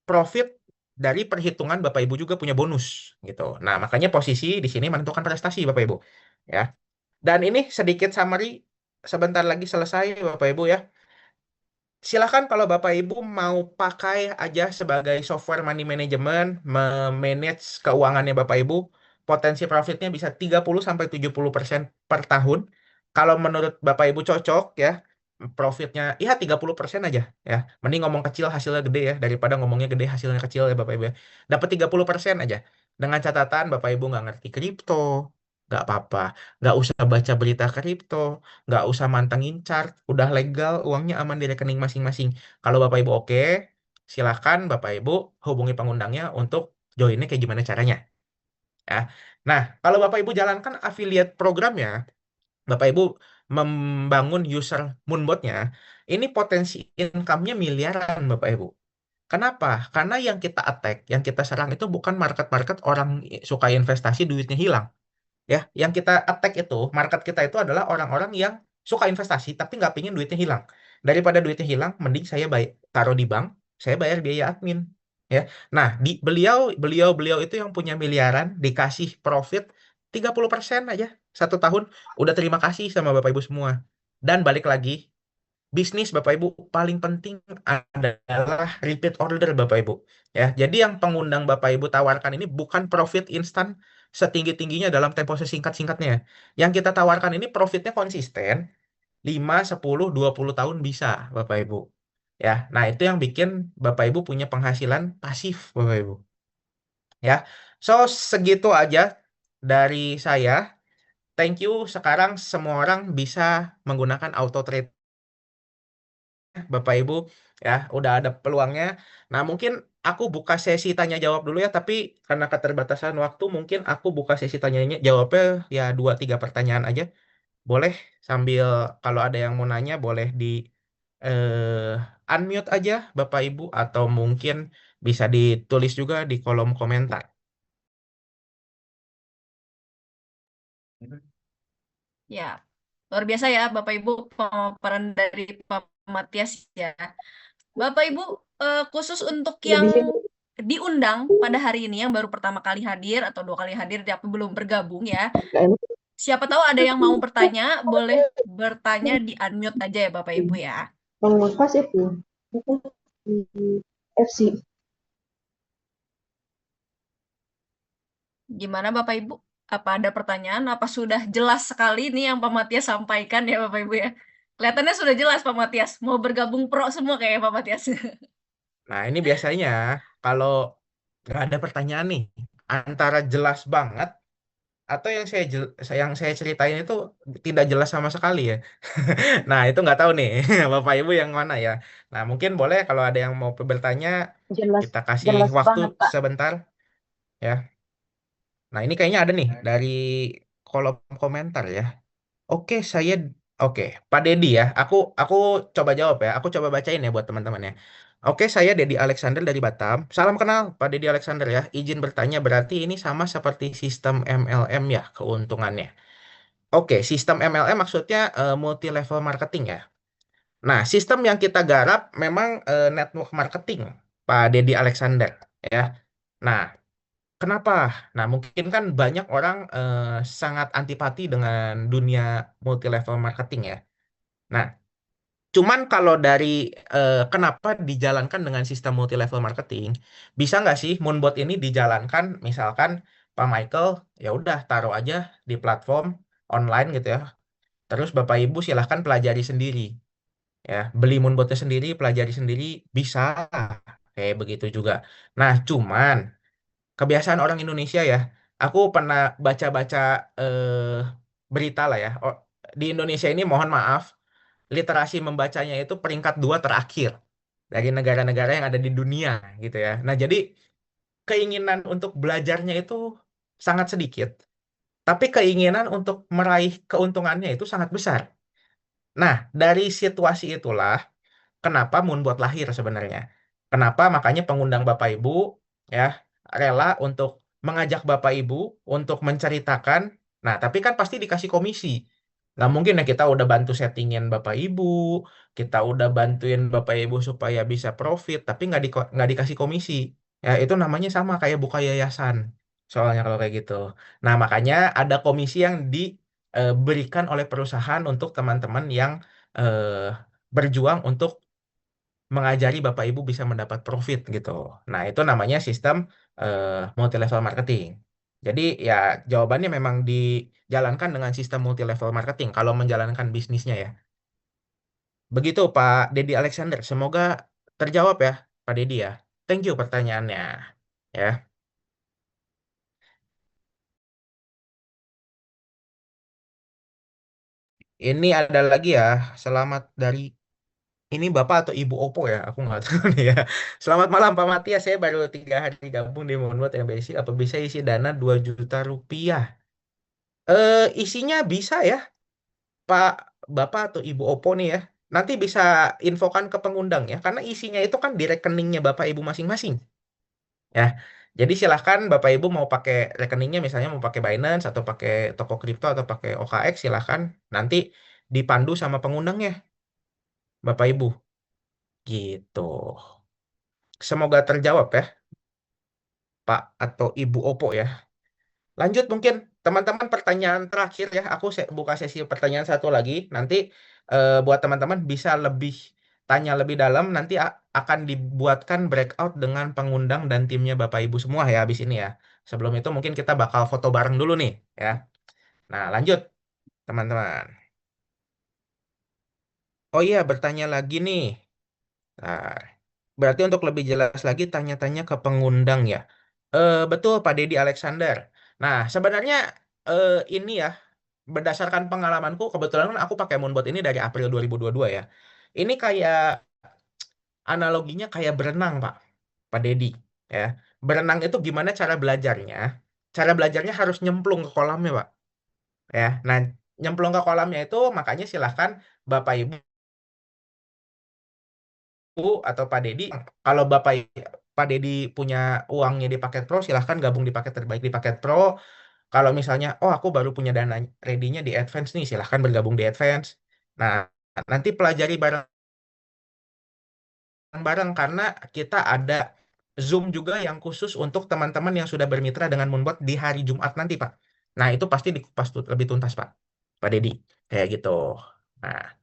profit dari perhitungan Bapak Ibu juga punya bonus gitu. Nah, makanya posisi di sini menentukan prestasi Bapak Ibu. Ya. Dan ini sedikit summary sebentar lagi selesai Bapak Ibu ya. Silahkan kalau Bapak Ibu mau pakai aja sebagai software money management, manage keuangannya Bapak Ibu, potensi profitnya bisa 30-70% per tahun. Kalau menurut Bapak Ibu cocok ya, profitnya ya 30% aja ya. Mending ngomong kecil hasilnya gede ya, daripada ngomongnya gede hasilnya kecil ya Bapak Ibu ya. Dapat 30% aja. Dengan catatan Bapak Ibu nggak ngerti kripto, nggak apa-apa. Nggak usah baca berita kripto, nggak usah mantengin chart, udah legal, uangnya aman di rekening masing-masing. Kalau Bapak Ibu oke, silahkan Bapak Ibu hubungi pengundangnya untuk joinnya kayak gimana caranya. Ya. Nah, kalau Bapak Ibu jalankan affiliate programnya, Bapak Ibu membangun user Moonbot-nya, ini potensi income-nya miliaran Bapak Ibu. Kenapa? Karena yang kita attack, yang kita serang itu bukan market-market orang suka investasi duitnya hilang. Ya, yang kita attack itu, market kita itu adalah orang-orang yang suka investasi tapi nggak pingin duitnya hilang. Daripada duitnya hilang, mending saya taruh di bank, saya bayar biaya admin. Ya, nah di beliau itu yang punya miliaran dikasih profit 30% aja 1 tahun, udah terima kasih sama Bapak Ibu semua. Dan balik lagi, bisnis Bapak Ibu paling penting adalah repeat order Bapak Ibu. Ya, jadi yang pengundang Bapak Ibu tawarkan ini bukan profit instan setinggi-tingginya dalam tempo sesingkat-singkatnya. Yang kita tawarkan ini profitnya konsisten 5, 10, 20 tahun bisa Bapak Ibu. Ya, nah itu yang bikin Bapak Ibu punya penghasilan pasif Bapak Ibu. Ya, so segitu aja dari saya. Thank you. Sekarang semua orang bisa menggunakan auto trade Bapak Ibu, ya udah ada peluangnya. Nah mungkin aku buka sesi tanya jawab dulu ya, tapi karena keterbatasan waktu mungkin aku buka sesi tanya jawabnya ya 2, 3 pertanyaan aja. Boleh sambil kalau ada yang mau nanya boleh di unmute aja Bapak Ibu, atau mungkin bisa ditulis juga di kolom komentar. Ya, luar biasa ya Bapak Ibu pemaparan dari Pak Matias ya. Bapak Ibu, khusus untuk yang Lebihin diundang pada hari ini yang baru pertama kali hadir atau 2 kali hadir tapi belum bergabung ya. nggak enak. Siapa tahu ada yang mau bertanya, boleh bertanya di unmute aja ya Bapak Ibu ya. Pas itu di FC. Gimana Bapak Ibu? Apa ada pertanyaan? Apa sudah jelas sekali nih yang Pak Matias sampaikan ya Bapak Ibu ya? Kelihatannya sudah jelas Pak Matias. Mau bergabung pro semua kayaknya Pak Matias. Nah ini biasanya kalau nggak ada pertanyaan nih, antara jelas banget atau yang saya ceritain itu tidak jelas sama sekali ya. Nah, itu nggak tahu nih, Bapak Ibu yang mana ya. Nah, mungkin boleh kalau ada yang mau bertanya, Jelas, kita kasih jelas waktu banget, Pak. sebentar ya. Nah, ini kayaknya ada nih dari kolom komentar ya. Oke, oke, Pak Dedi ya. Aku coba jawab ya. Aku coba bacain ya buat teman-teman ya. Oke, saya Dedi Alexander dari Batam. Salam kenal, Pak Dedi Alexander ya. Izin bertanya, berarti ini sama seperti sistem MLM ya keuntungannya. Oke, sistem MLM maksudnya multi level marketing ya. Nah, sistem yang kita garap memang network marketing, Pak Dedi Alexander ya. Nah, kenapa? Nah, mungkin kan banyak orang sangat antipati dengan dunia multi level marketing ya. Nah, cuman kalau dari kenapa dijalankan dengan sistem multi level marketing, bisa nggak sih Moonbot ini dijalankan misalkan Pak Michael ya udah taruh aja di platform online gitu ya. Terus Bapak Ibu silahkan pelajari sendiri ya, beli Moonbotnya sendiri, pelajari sendiri bisa kayak begitu juga. Nah, cuman kebiasaan orang Indonesia ya, aku pernah baca-baca berita lah ya. Di Indonesia ini mohon maaf, literasi membacanya itu peringkat 2 terakhir dari negara-negara yang ada di dunia gitu ya. Nah, jadi keinginan untuk belajarnya itu sangat sedikit, tapi keinginan untuk meraih keuntungannya itu sangat besar. Nah, dari situasi itulah kenapa Moonbot lahir sebenarnya. Kenapa makanya pengundang Bapak Ibu ya rela untuk mengajak Bapak Ibu untuk menceritakan. Nah, tapi kan pasti dikasih komisi. Nggak mungkin ya kita udah bantu settingin Bapak Ibu, kita udah bantuin Bapak Ibu supaya bisa profit, tapi nggak dikasih komisi. Ya, itu namanya sama kayak buka yayasan. Soalnya kalau kayak gitu. Nah, makanya ada komisi yang diberikan oleh perusahaan untuk teman-teman yang berjuang untuk mengajari Bapak Ibu bisa mendapat profit gitu. Nah, itu namanya sistem multi level marketing. Jadi ya jawabannya memang dijalankan dengan sistem multi level marketing kalau menjalankan bisnisnya ya. Begitu Pak Dedi Alexander. Semoga terjawab ya Pak Dedi ya. Thank you pertanyaannya. Ya. Ini ada lagi ya. Selamat dari ini Bapak atau Ibu Oppo ya, aku nggak tahu nih ya. Selamat malam Pak Matias, saya baru 3 hari gabung di Moonbot yang Basic. Apa bisa isi dana 2 juta rupiah? Isinya bisa ya, Pak Bapak atau Ibu Oppo nih ya. Nanti bisa infokan ke pengundang ya, karena isinya itu kan di rekeningnya Bapak Ibu masing-masing ya. Jadi silahkan Bapak Ibu mau pakai rekeningnya, misalnya mau pakai Binance atau pakai toko kripto atau pakai OKX, silahkan nanti dipandu sama pengundangnya Bapak Ibu gitu. Semoga terjawab ya Pak atau Ibu Oppo ya. Lanjut mungkin teman-teman pertanyaan terakhir ya. Aku buka sesi pertanyaan satu lagi. Nanti buat teman-teman bisa lebih tanya lebih dalam. Nanti akan dibuatkan breakout dengan pengundang dan timnya Bapak Ibu semua ya habis ini ya. Sebelum itu mungkin kita bakal foto bareng dulu nih ya. Nah lanjut teman-teman. Oh iya bertanya lagi nih. Nah, berarti untuk lebih jelas lagi tanya-tanya ke pengundang ya. Betul Pak Dedi Alexander. Nah, sebenarnya ini ya berdasarkan pengalamanku kebetulan kan aku pakai Moonbot ini dari April 2022 ya. Ini kayak analoginya kayak berenang Pak, Pak Dedi ya. Berenang itu gimana cara belajarnya? Cara belajarnya harus nyemplung ke kolamnya Pak ya. Nah, nyemplung ke kolamnya itu makanya silahkan Bapak Ibu atau Pak Dedi, kalau Pak Dedi punya uangnya di paket Pro, silahkan gabung di paket terbaik di paket Pro. Kalau misalnya, oh aku baru punya dana ready-nya di Advance nih, silahkan bergabung di Advance. Nah, nanti pelajari bareng-bareng karena kita ada Zoom juga yang khusus untuk teman-teman yang sudah bermitra dengan Moonbot di hari Jumat nanti, Pak. Nah, itu pasti dikupas lebih tuntas, Pak. Pak Dedi, kayak gitu. Nah,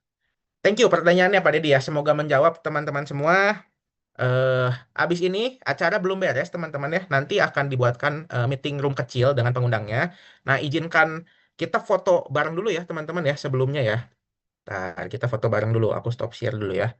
thank you pertanyaannya, Pak Dedi ya. Semoga menjawab teman-teman semua. eh Abis ini acara belum beres teman-teman ya. Nanti akan dibuatkan meeting room kecil dengan pengundangnya. Nah, izinkan kita foto bareng dulu ya teman-teman ya sebelumnya ya. Nah, kita foto bareng dulu. Aku stop share dulu ya.